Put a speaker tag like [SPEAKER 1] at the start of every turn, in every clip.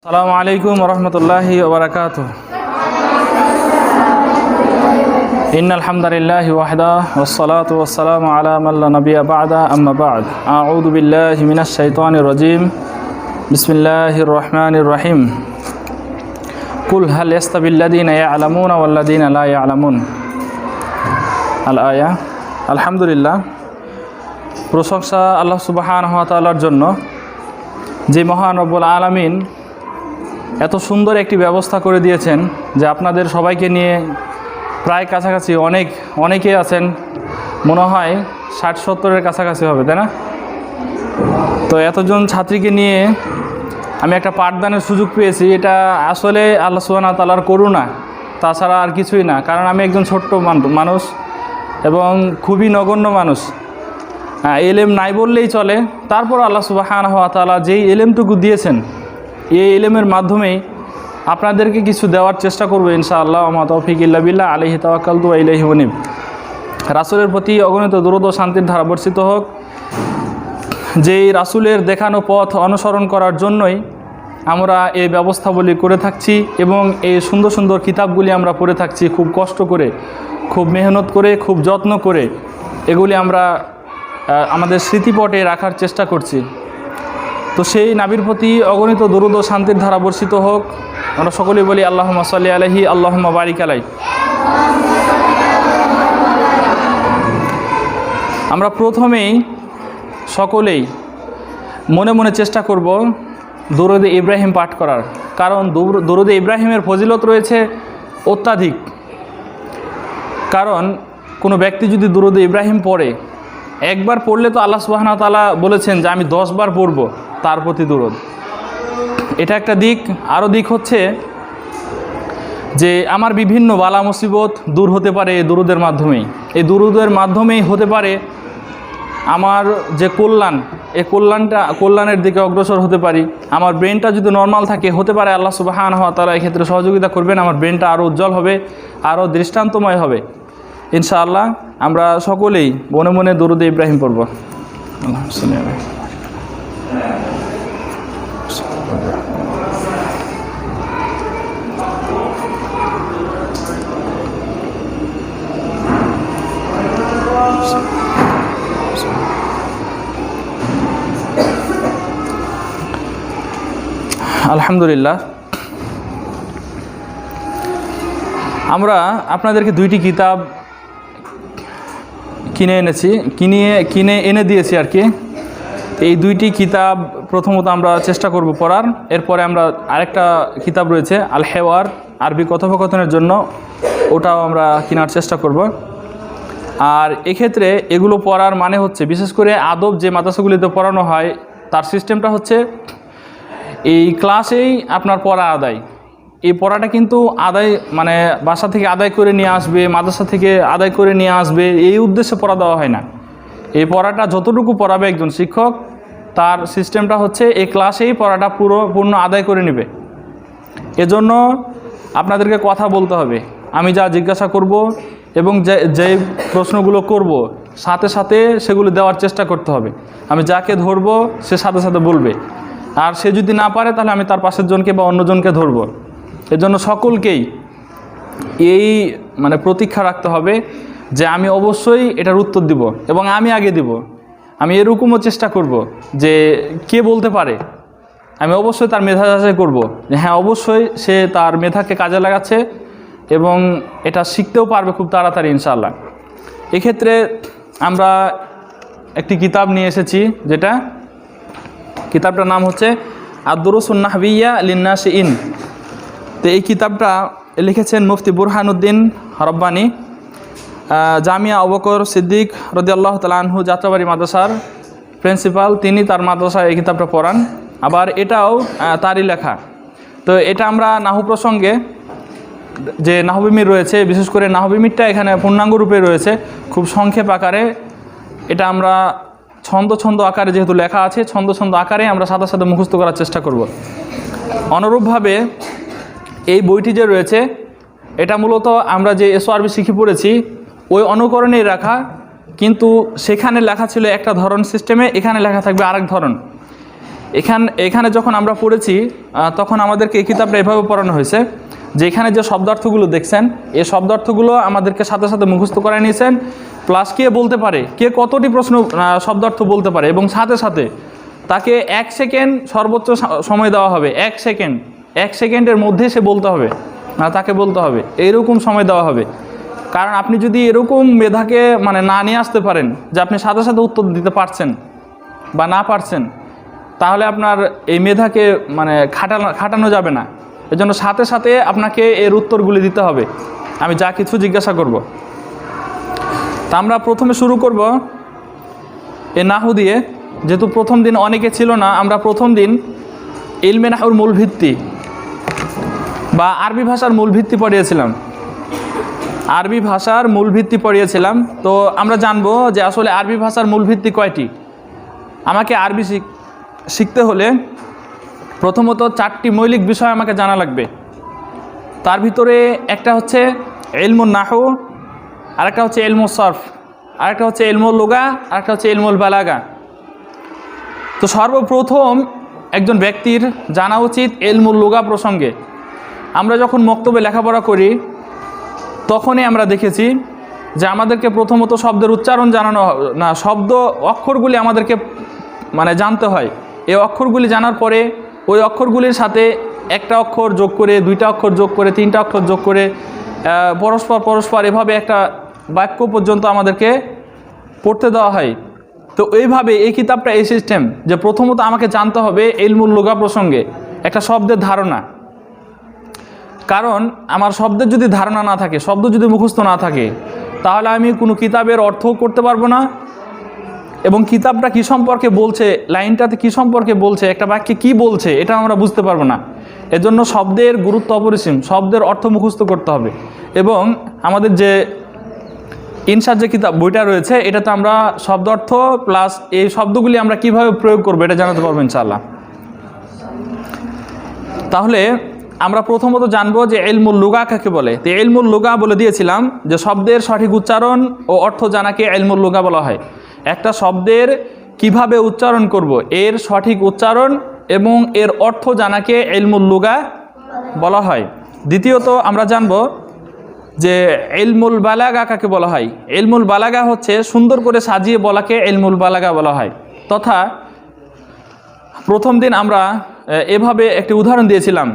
[SPEAKER 1] আসসালামু আলাইকুম ওরহমতুল্লাহি ওবারাকাতুহ। ইন্নাল হামদুলিল্লাহি ওয়াহদা ওয়াসসালাতু ওয়াসসালামু আলা মান লা নাবিয়্যা বা'দা আম্মা বা'দ। আউযু বিল্লাহি মিনাশ শাইতানির রাজীম। বিসমিল্লাহির রহমানির রহিম। কুল হাল ইয়াস্তাবিল্লাযীনা ইয়া'লামুনা ওয়াল্লাযীনা লা ইয়া'লামুন। আল আয়া। আলহামদুলিল্লাহ, প্রশংসা আল্লাহ সুবহানাহু ওয়া তাআলার জন্য, যে মহান রব্বুল আলামিন এত সুন্দর একটি ব্যবস্থা করে দিয়েছেন যে আপনাদের সবাইকে নিয়ে প্রায় কাছাকাছি অনেকেই আছেন, মনে হয় 60-70-এর কাছাকাছি হবে, তাই না? তো এতজন ছাত্রীকে নিয়ে আমি একটা পাঠদানের সুযোগ পেয়েছি। এটা আসলে আল্লাহ সুবহানাহু ওয়া তাআলার করুণা, তাছাড়া আর কিছুই না। কারণ আমি একজন ছোট্ট মানুষ এবং খুবই নগণ্য মানুষ, এলেম নাই বললেই চলে। তারপর আল্লাহ সুবহানাহু ওয়া তাআলা যেই এলেমটুকু দিয়েছেন, এই এলেমের মাধ্যমেই আপনাদেরকে কিছু দেওয়ার চেষ্টা করবো ইনশাআল্লাহ। ওয়া মা তাওফীক ইল্লা বিল্লাহ, আলাইহি তাওয়াক্কালতু ওয়া ইলাইহি উনীব। রাসূলের প্রতি অগণিত দরুদ ও শান্তির ধারা বর্ষিত হোক। যেই রাসূলের দেখানো পথ অনুসরণ করার জন্যই আমরা এই ব্যবস্থাগুলি করে থাকছি এবং এই সুন্দর সুন্দর কিতাবগুলি আমরা পড়ে থাকছি, খুব কষ্ট করে, খুব মেহনত করে, খুব যত্ন করে এগুলি আমরা আমাদের স্মৃতিপটে রাখার চেষ্টা করছি। তো সেই নবীর প্রতি অগণিত দরুদ ও শান্তির ধারা বর্ষিত হোক। আমরা সকলেই বলি আল্লাহুম্মা সাল্লি আলাইহি, আল্লাহুম্মা বারিক আলাইহি। আমরা প্রথমেই সকলেই মনে মনে চেষ্টা করব দুরূদে ইব্রাহিম পাঠ করার, কারণ দুরূদে ইব্রাহিমের ফজিলত রয়েছে অত্যাধিক। কারণ কোনো ব্যক্তি যদি দুরূদে ইব্রাহিম পড়ে, একবার পড়লে তো আল্লাহ সুবহানাহু ওয়া তাআলা বলেছেন যে আমি 10 বার পড়ব তার প্রতি দুরূদ। এটা একটা দিক। আরও দিক হচ্ছে যে আমার বিভিন্ন বালা মুসিবত দূর হতে পারে এই দুরূদের মাধ্যমেই। এই দুরূদের মাধ্যমেই হতে পারে আমার যে কল্যাণ, এই কল্যাণের দিকে অগ্রসর হতে পারি। আমার ব্রেনটা যদি নর্মাল থাকে, হতে পারে আল্লাহ সুবহানাহু ওয়া তাআলা এক্ষেত্রে সহযোগিতা করবেন, আমার ব্রেনটা আরও উজ্জ্বল হবে, আরও দৃষ্টান্তময় হবে ইনশাআল্লাহ। আমরা সকলেই মনে মনে দুরূদে ইব্রাহিম পড়ব। আলহামদুলিল্লাহ, আমরা আপনাদেরকে দুইটি কিতাব কিনে এনে দিয়েছি আর কি। এই দুইটি কিতাব প্রথমত আমরা চেষ্টা করব পড়ার। এরপরে আমরা আরেকটা কিতাব রয়েছে আল হেওয়ার, আরবি কথোপকথনের জন্য, ওটাও আমরা কেনার চেষ্টা করব। আর এক্ষেত্রে এগুলো পড়ার মানে হচ্ছে, বিশেষ করে আদব যে মাদ্রাসাগুলিতে পড়ানো হয় তার সিস্টেমটা হচ্ছে এই ক্লাসেই আপনার পড়া আদায়। এই পড়াটা কিন্তু আদায় মানে বাসা থেকে আদায় করে নিয়ে আসবে, মাদ্রাসা থেকে আদায় করে নিয়ে আসবে, এই উদ্দেশ্যে পড়া দেওয়া হয় না। এই পড়াটা যতটুকু পড়াবে একজন শিক্ষক, তার সিস্টেমটা হচ্ছে এই ক্লাসেই পড়াটা পূর্ণ আদায় করে নেবে। এজন্য আপনাদেরকে কথা বলতে হবে। আমি যা জিজ্ঞাসা করব এবং যে প্রশ্নগুলো করব, সাথে সাথে সেগুলো দেওয়ার চেষ্টা করতে হবে। আমি যাকে ধরবো সে সাথে সাথে বলবে, আর সে যদি না পারে তাহলে আমি তার পাশের জনকে বা অন্যজনকে ধরবো। এজন্য সকলকেই এই প্রতীক্ষা রাখতে হবে যে আমি অবশ্যই এটার উত্তর দিব এবং আমি আগে দিব। আমি এরকমও চেষ্টা করব যে কে বলতে পারে, আমি অবশ্যই তার মেধা যাচাই করব যে হ্যাঁ অবশ্যই সে তার মেধাকে কাজে লাগাচ্ছে এবং এটা শিখতেও পারবে খুব তাড়াতাড়ি ইনশাআল্লাহ। এক্ষেত্রে আমরা একটি কিতাব নিয়ে এসেছি, যেটা কিতাবটার নাম হচ্ছে আদ-দুরুসুন নাহবিয়্যা লিন-নাশিঈন। তো এই কিতাবটা লিখেছেন মুফতি বুরহানুদ্দিন রব্বানী, জামিয়া আবু বকর সিদ্দিক রাদিয়াল্লাহু তাআলা আনহু যাত্রাবাড়ি মাদ্রাসার প্রিন্সিপাল। তিনি তার মাদ্রাসায় এই কিতাবটা পড়ান, আবার এটাও তারই লেখা। তো এটা আমরা নাহু প্রসঙ্গে যে নাহবিমির রয়েছে, বিশেষ করে নাহবিমিরটা এখানে পূর্ণাঙ্গ রূপে রয়েছে, খুব সংক্ষেপ আকারে। এটা আমরা ছন্দ আকারে যেহেতু লেখা আছে, ছন্দ আকারে আমরা সাথে সাথে মুখস্থ করার চেষ্টা করব। অনুরূপভাবে এই বইটি যে রয়েছে, এটা মূলত আমরা যে এসওআরবি শিখে পড়েছি ওই অনুকরণেই রাখা, কিন্তু সেখানে লেখা ছিল একটা ধরন সিস্টেমে, এখানে লেখা থাকবে আরেক ধরন। এখানে যখন আমরা পড়েছি তখন আমাদেরকে এই কিতাবটা এভাবে পড়ানো হয়েছে যে এখানে যে শব্দার্থগুলো দেখছেন এই শব্দার্থগুলো আমাদেরকে সাথে সাথে মুখস্থ করায় নিয়েছেন, প্লাস কে বলতে পারে, কে কতটি প্রশ্ন শব্দার্থ বলতে পারে, এবং সাথে সাথে তাকে 1 সেকেন্ড সর্বোচ্চ সময় দেওয়া হবে। 1 সেকেন্ডের মধ্যে সে বলতে হবে, তাকে বলতে হবে, এইরকম সময় দেওয়া হবে। কারণ আপনি যদি এরকম মেধাকে মানে না নিয়ে আসতে পারেন যে আপনি সাথে সাথে উত্তর দিতে পারছেন বা না পারছেন, তাহলে আপনার এই মেধাকে মানে খাটানো যাবে না। এজন্য সাথে সাথে আপনাকে এর উত্তরগুলি দিতে হবে, আমি যা কিছু জিজ্ঞাসা করব। তা আমরা প্রথমে শুরু করব এ নাহু দিয়ে, যেহেতু প্রথম দিন অনেকে ছিল না, আমরা প্রথম দিন ইলমে নাহুর মূল ভিত্তি বা আরবি ভাষার মূল ভিত্তি পড়িয়েছিলাম। আরবি ভাষার মূল ভিত্তি পড়িয়েছিলাম। তো আমরা জানবো যে আসলে আরবি ভাষার মূল ভিত্তি কয়টি। আমাকে আরবি শিখতে হলে প্রথমত 4টি মৌলিক বিষয় আমাকে জানা লাগবে। তার ভিতরে একটা হচ্ছে ইলমুন নাহু, আরেকটা হচ্ছে ইলমুস সরফ, আরেকটা হচ্ছে ইলমুল লুগা, আরেকটা হচ্ছে ইলমুল বালাগা। তো সর্বপ্রথম একজন ব্যক্তির জানা উচিত ইলমুল লুগা প্রসঙ্গে। আমরা যখন মক্তবে লেখাপড়া করি তখনই আমরা দেখেছি যে আমাদেরকে প্রথমত শব্দের উচ্চারণ জানানো না, শব্দ অক্ষরগুলি আমাদেরকে মানে জানতে হয়। এই অক্ষরগুলি জানার পরে ওই অক্ষরগুলির সাথে একটা অক্ষর যোগ করে, 2টা অক্ষর যোগ করে, 3টা অক্ষর যোগ করে পরস্পর এভাবে একটা বাক্য পর্যন্ত আমাদেরকে পড়তে দেওয়া হয়। তো এইভাবে এই কিতাবটা এই সিস্টেম যে প্রথমত আমাকে জানতে হবে ইলমুল লুগা প্রসঙ্গে একটা শব্দের ধারণা। কারণ আমার শব্দের যদি ধারণা না থাকে, শব্দ যদি মুখস্থ না থাকে, তাহলে আমি কোনো কিতাবের অর্থও করতে পারবো না, এবং কিতাবটা কী সম্পর্কে বলছে, লাইনটাতে কী সম্পর্কে বলছে, একটা বাক্যে কী বলছে, এটা আমরা বুঝতে পারবো না। এজন্য শব্দের গুরুত্ব অপরিসীম, শব্দের অর্থ মুখস্থ করতে হবে। এবং আমাদের যে ইনসার যে কিতাব বইটা রয়েছে, এটাতে আমরা শব্দ অর্থ প্লাস এই শব্দগুলি আমরা কিভাবে প্রয়োগ করবো এটা জানাতে পারবো ইনশাআল্লাহ। তাহলে আমরা প্রথমত জানবো যে ইলমুল লুগা কাকে বলে। তো ইলমুল লুগা বলে দিয়েছিলাম যে শব্দের সঠিক উচ্চারণ ও অর্থ জানাকে ইলমুল লুগা বলা হয়। একটা শব্দের কিভাবে উচ্চারণ করব, এর সঠিক উচ্চারণ এবং এর অর্থ জানাকে ইলমুল লুগা বলা হয়। দ্বিতীয়ত আমরা জানবো যে ইলমুল বালাগা কাকে বলা হয়। ইলমুল বালাগা হচ্ছে সুন্দর করে সাজিয়ে বলাকে ইলমুল বালাগা বলা হয়। তথা প্রথম দিন আমরা এভাবে একটি উদাহরণ দিয়েছিলাম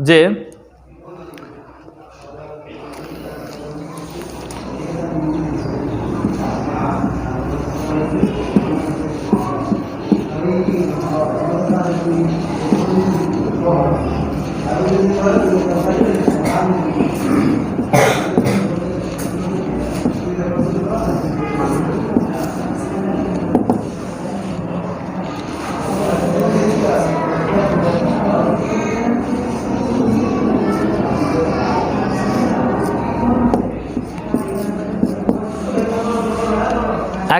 [SPEAKER 1] যে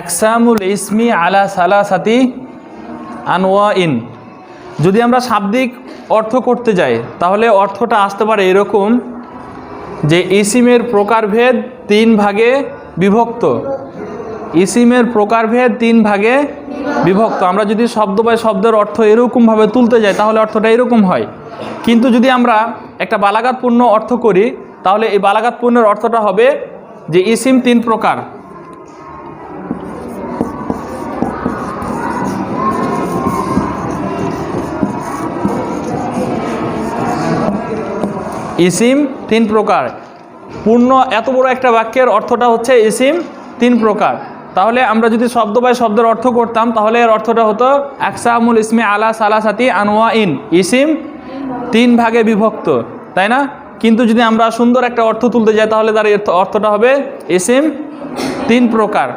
[SPEAKER 1] আকসামুল ইসমি আলা সালাসাতি আনওয়াইন। যদি আমরা শাব্দিক অর্থ করতে যাই তাহলে অর্থটা আসতে পারে এরকম যে ইসিমের প্রকারভেদ 3 ভাগে বিভক্ত। ইসিমের প্রকারভেদ 3 ভাগে বিভক্ত। আমরা যদি শব্দ বাই শব্দের অর্থ এরকমভাবে তুলতে যাই তাহলে অর্থটা এরকম হয়। কিন্তু যদি আমরা একটা বালাগাতপূর্ণ অর্থ করি তাহলে এই বালাগাতপূর্ণের অর্থটা হবে যে ইসিম 3 প্রকার। ইসিম 3 প্রকার। পূর্ণ এত বড় একটা বাক্যের অর্থটা হচ্ছে ইসিম 3 প্রকার। তাহলে আমরা যদি শব্দ বাই শব্দের অর্থ করতাম তাহলে এর অর্থটা হতো আকসামুল ইসমি আলা সালাসাতি আনওয়াইন, ইসিম 3 ভাগে বিভক্ত, তাই না? কিন্তু যদি আমরা সুন্দর একটা অর্থ তুলতে যাই তাহলে তার অর্থটা হবে ইসিম 3 প্রকার।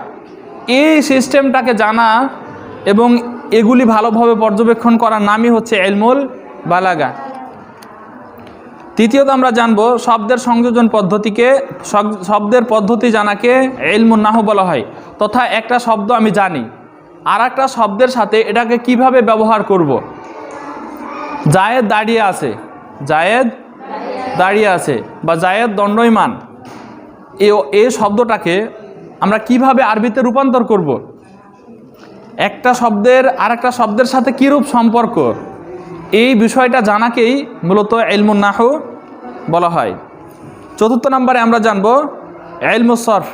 [SPEAKER 1] এই সিস্টেমটাকে জানা এবং এগুলি ভালোভাবে পর্যবেক্ষণ করার নামই হচ্ছে ইলমুল বালাগা। তৃতীয়ত আমরা জানব শব্দের সংযোজন পদ্ধতিকে, শব্দের পদ্ধতি জানাকে ইলমুন নাহু বলা হয়। তথা একটা শব্দ আমি জানি আর একটা শব্দের সাথে এটাকে কিভাবে ব্যবহার করব। জায়েদ দাঁড়িয়ে আছে, জায়েদ দাঁড়িয়ে আছে বা জায়েদ দণ্ডায়মান, এই শব্দটাকে আমরা কিভাবে আরবিতে রূপান্তর করব। একটা শব্দের আরেকটা শব্দের সাথে কীরূপ সম্পর্ক, এই বিষয়টা জানাকেই মূলত ইলমুন নাহু বলা হয়। চতুর্থ নম্বরে আমরা জানব ইলমুস সরফ,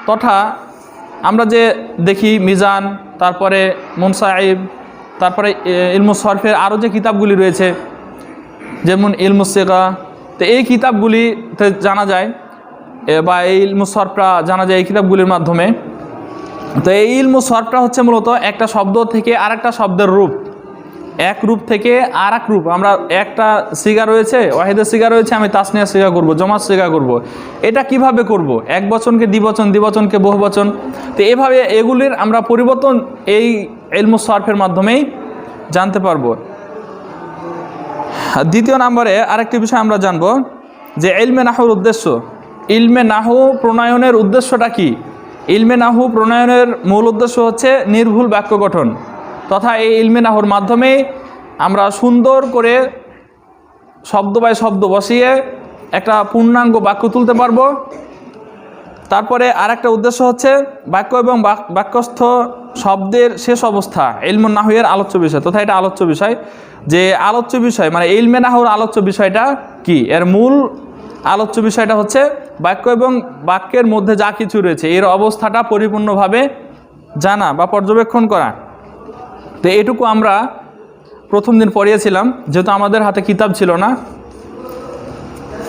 [SPEAKER 1] তথা আমরা যে দেখি মিজান, তারপরে মুনসাইব, তারপরে ইলমুস সরফের আরও যে কিতাবগুলি রয়েছে যেমন ইলমুস সিগা, তো এই কিতাবগুলিতে জানা যায় বা এই ইলমুস সরফটা জানা যায় এই কিতাবগুলির মাধ্যমে। তো এই ইলমুস সরফটা হচ্ছে মূলত একটা শব্দ থেকে আরেকটা শব্দের রূপ, এক রূপ থেকে আর এক রূপ, আমরা একটা সিগা রয়েছে, ওয়াহিদের সিগা রয়েছে, আমি তাসনিয়া সিগা করব, জমাত সিগা করব, এটা কিভাবে করব, এক বচনকে দ্বিবচন, দ্বিবচনকে বহুবচন, তো এভাবে এগুলির আমরা পরিবর্তন এই ইলমুস সরফের মাধ্যমেই জানতে পারবো। দ্বিতীয় নম্বরে আরেকটি বিষয় আমরা জানব যে ইলমে নাহুর উদ্দেশ্য। ইলমে নাহু প্রণয়নের উদ্দেশ্যটা কি? ইলমে নাহু প্রণয়নের মূল উদ্দেশ্য হচ্ছে নির্ভুল বাক্য গঠন, তথা এই ইলমে নাহুর মাধ্যমে আমরা সুন্দর করে শব্দ বাই শব্দ বসিয়ে একটা পূর্ণাঙ্গ বাক্য তুলতে পারবো। তারপরে আরেকটা উদ্দেশ্য হচ্ছে বাক্য এবং বাক্যস্থ শব্দের শেষ অবস্থা ইলমুন নাহুয়ের আলোচ্য বিষয়, তথা এটা আলোচ্য বিষয়। যে আলোচ্য বিষয় মানে ইলমে নাহুর আলোচ্য বিষয়টা কি, এর মূল আলোচ্য বিষয়টা হচ্ছে বাক্য এবং বাক্যের মধ্যে যা কিছু রয়েছে এর অবস্থাটা পরিপূর্ণভাবে জানা বা পর্যবেক্ষণ করা। তো এটুকু আমরা প্রথম দিন পড়িয়েছিলাম, যেহেতু আমাদের হাতে কিতাব ছিল না।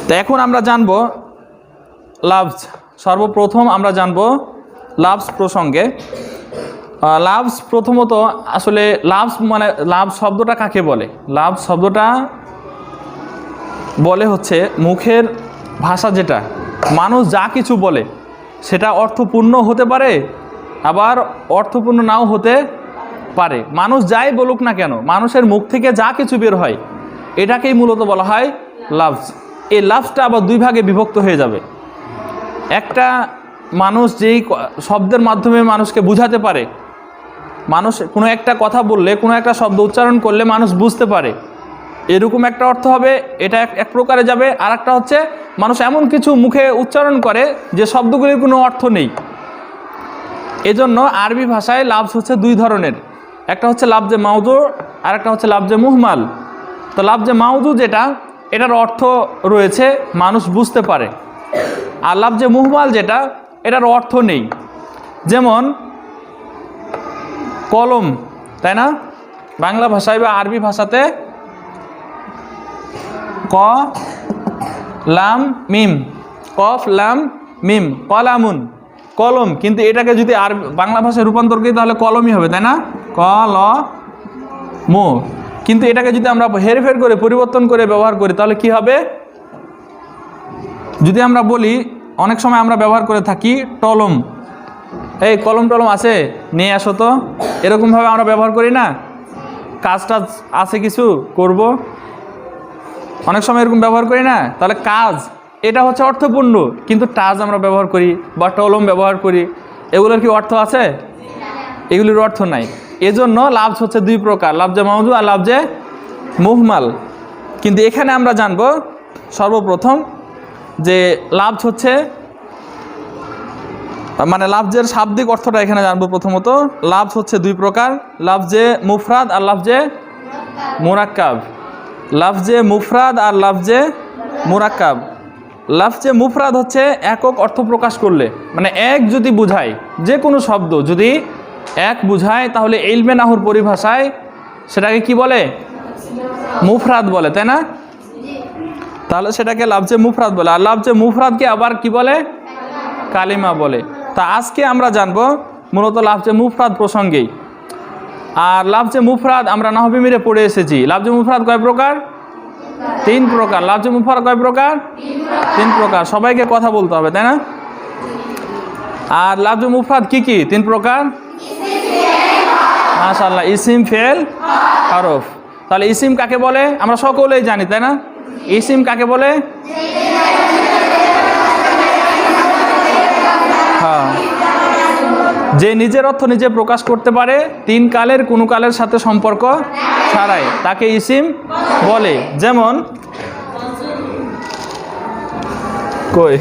[SPEAKER 1] তো এখন আমরা জানব লাফজ। সর্বপ্রথম আমরা জানব লাফজ প্রসঙ্গে। লাফজ প্রথমত আসলে লাফজ মানে লাফজ শব্দটা কাকে বলে? লাফজ শব্দটা বলে হচ্ছে মুখের ভাষা, যেটা মানুষ যা কিছু বলে সেটা অর্থপূর্ণ হতে পারে, আবার অর্থপূর্ণ নাও হতে পারে। মানুষ যাই বলুক না কেন, মানুষের মুখ থেকে যা কিছু বের হয় এটাকেই মূলত বলা হয় লাফজ। এই লাফজটা আবার দুই ভাগে বিভক্ত হয়ে যাবে। একটা মানুষ যেই শব্দের মাধ্যমে মানুষকে বুঝাতে পারে, মানুষ কোনো একটা কথা বললে, কোনো একটা শব্দ উচ্চারণ করলে মানুষ বুঝতে পারে, এরকম একটা অর্থ হবে, এটা এক প্রকারে যাবে। আর একটা হচ্ছে মানুষ এমন কিছু মুখে উচ্চারণ করে যে শব্দগুলির কোনো অর্থ নেই। এজন্য আরবি ভাষায় লাফজ হচ্ছে দুই ধরনের, একটা হচ্ছে লাফজে মাউজু আর একটা হচ্ছে লাফজে মুহমাল। তো লাফজে মাউজু যেটা, এটার অর্থ রয়েছে, মানুষ বুঝতে পারে। আর লাফজে মুহমাল যেটা, এটার অর্থ নেই। যেমন কলম, তাই না? বাংলা ভাষায় বা আরবি ভাষাতে ক লাম মিম, কফ লাম মিম, কলামুন, কলম। কিন্তু এটাকে যদি আর বাংলা ভাষায় রূপান্তর করি তাহলে কলমই হবে, তাই না? ক ল মু। কিন্তু এটাকে যদি আমরা হেরফের করে পরিবর্তন করে ব্যবহার করি তাহলে কি হবে? যদি আমরা বলি, অনেক সময় আমরা ব্যবহার করে থাকি টলম, এই কলম টলম আছে নিয়ে আসো তো, এরকমভাবে আমরা ব্যবহার করি না? কাজ টাজ আছে কিছু করব, অনেক সময় এরকম ব্যবহার করি না? তাহলে কাজ এটা হচ্ছে অর্থপূর্ণ, কিন্তু টাজ আমরা ব্যবহার করি বা টলম ব্যবহার করি, এগুলোর কি অর্থ আছে? এগুলির অর্থ নাই। এজন্য লাফজ হচ্ছে দুই প্রকার, লাফজে মাউজু আর লাফজে মুহমাল। কিন্তু এখানে আমরা জানব সর্বপ্রথম যে লাফজ হচ্ছে মানে লাফজের শাব্দিক অর্থটা এখানে জানবো। প্রথমত লাফজ হচ্ছে দুই প্রকার, লাফজে মুফরাদ আর লাফজে মুরাক্কাব। লাফজে মুফরাদ আর লাফজে মুরাক্কাব। লাফজে মুফরাদ হচ্ছে একক অর্থ প্রকাশ করলে, মানে এক যদি বুঝায়, যে কোনো শব্দ যদি এক বুঝায় তাহলে ইলমে নাহুর পরিভাষায় সেটাকে কি বলে? মুফরাদ বলে, তাই না? তাহলে সেটাকে লাফজে মুফরাদ বলে। আর লাফজে মুফরাদকে আবার কি বলে? কালিমা বলে। তা আজকে আমরা জানবো মূলত লাফজে মুফরাদ প্রসঙ্গেই। আর লাফজে মুফরাদ আমরা নাহবি মিরে পড়ে এসেছি। লাফজে মুফরাদ কয় প্রকার? তিন প্রকার। লাফজে মুফরাদ কয় প্রকার? তিন প্রকার। সবাইকে কথা বলতে হবে, তাই না? আর লাফজে মুফরাদ কি কি? তিন প্রকার। মাশাআল্লাহ, ইসিম, ফেল, হরফ। তাহলে ইসিম কাকে বলে? আমরা সকলেই জানি, তাই না? ইসিম কাকে বলে? হ্যাঁ, যে নিজের অর্থ নিজে প্রকাশ করতে পারে, তিন কালের কোনো কালের সাথে সম্পর্ক ছাড়াই, তাকে ইসিম বলে। যেমন কই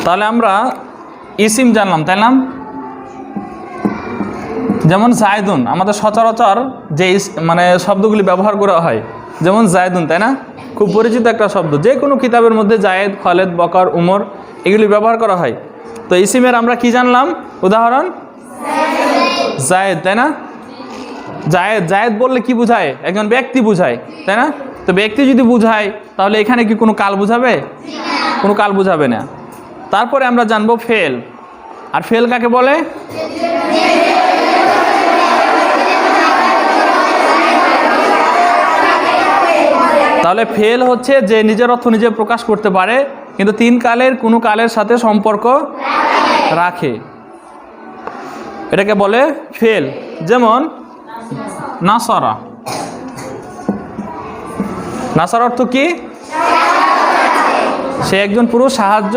[SPEAKER 1] তাহলে আমরা ইসিম জানলাম, তাই না? যেমন জায়দুন, আমাদের সচরাচর যে মানে শব্দগুলি ব্যবহার করা হয়, যেমন জায়দুন, তাই না? খুব পরিচিত একটা শব্দ, যে কোনো কিতাবের মধ্যে জায়েদ, খালেদ, বকর, উমর এগুলি ব্যবহার করা হয়। তো ইসিমের আমরা কি জানলাম? উদাহরণ জায়েদ, তাই না? জায়েদ, জায়েদ বললে কি বোঝায়? একজন ব্যক্তি বোঝায়, তাই না? তো ব্যক্তি যদি বোঝায় তাহলে এখানে কি কোনো কাল বোঝাবে? কোনো কাল বোঝাবে না। তারপরে আমরা জানবো ফেল। আর ফেল কাকে বলে? তাহলে ফেল হচ্ছে যে নিজের অর্থ নিজে প্রকাশ করতে পারে কিন্তু তিন কালের কোনো কালের সাথে সম্পর্ক রাখে, এটাকে বলে ফেল। যেমন নাসারা, নাসার অর্থ কি? সে একজন পুরুষ সাহায্য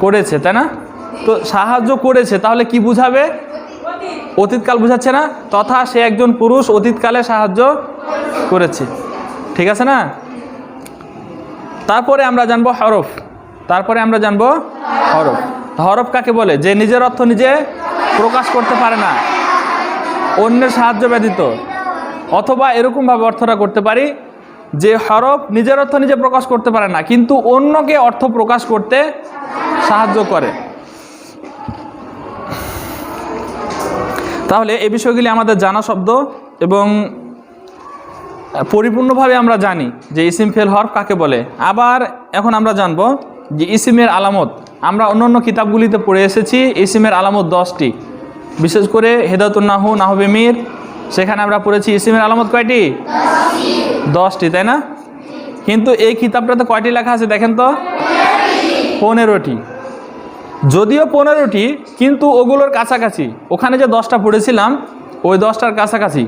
[SPEAKER 1] করেছে, তাই না? তো সাহায্য করেছে তাহলে কি বুঝাবে? অতীতকাল বুঝাচ্ছে না? তথা সে একজন পুরুষ অতীতকালে সাহায্য করেছে, ঠিক আছে না? তারপরে আমরা জানবো হরফ। তারপরে আমরা জানবো হরফ। হরফ কাকে বলে? যে নিজের অর্থ নিজে প্রকাশ করতে পারে না অন্যের সাহায্য ব্যতীত। অথবা এরকমভাবে অর্থটা করতে পারি যে হরফ নিজের অর্থ নিজে প্রকাশ করতে পারে না কিন্তু অন্যকে অর্থ প্রকাশ করতে সাহায্য করে। তাহলে এই বিষয়গুলি আমাদের জানা শব্দ এবং পরিপূর্ণভাবে আমরা জানি যে ইসিম ফেল হরফ কাকে বলে। আবার এখন আমরা জানবো যে ইসিমের আলামত। আমরা অন্যান্য কিতাবগুলিতে পড়ে এসেছি ইসিমের আলামত 10টি, বিশেষ করে হেদায়াতুন নাহু, নাহবে মির, সেখানে আমরা পড়েছি ইসিমের আলামত কয়টি? 10টি, তাই না? কিন্তু এই কিতাবটাতে কয়টি লেখা আছে দেখেন তো? 15টি। যদিও 15টি কিন্তু ওগুলোর কাছাকাছি, ওখানে যে 10টা পড়েছিলাম ওই 10টার কাছাকাছি।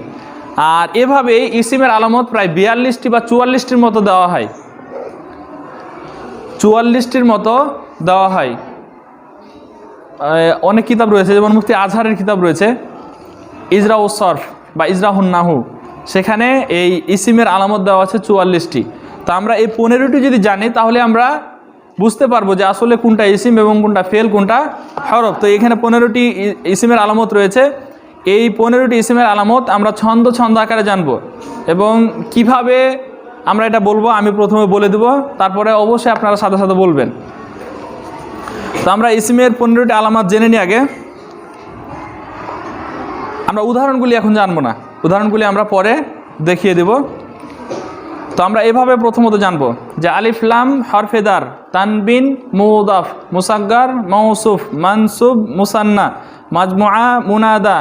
[SPEAKER 1] আর এভাবেই ইসিমের আলামত প্রায় 42টি বা 44টির মতো দেওয়া হয়, 44টির মতো দেওয়া হয়। অনেক কিতাব রয়েছে, যেমন মুফতি আজহারের কিতাব রয়েছে ইজরাউ সরফ বা ইজরাহুন নাহু, সেখানে এই ইসিমের আলামত দেওয়া আছে 44টি। তো আমরা এই 15টি যদি জানি তাহলে আমরা বুঝতে পারবো যে আসলে কোনটা ইসিম এবং কোনটা ফেল, কোনটা হরফ। তো এখানে 15টি ইসিমের আলামত রয়েছে। এই 15টি ইসিমের আলামত আমরা ছন্দ ছন্দ আকারে জানবো এবং কিভাবে আমরা এটা বলবো আমি প্রথমে বলে দেব, তারপরে অবশ্যই আপনারা সাথে সাথে বলবেন। তো আমরা ইসিমের 15টি আলামত জেনে নিই আগে। আমরা উদাহরণগুলি এখন জানবো না, উদাহরণগুলি আমরা পরে দেখিয়ে দেব। তো আমরা এভাবে প্রথমত জানবো যে আলিফ লাম হরফেদার, তানবিন মুদাফ, মুসাগ্গার মৌসুফ, মানসুব মুসান্না, মাজমুআ মুনাদা,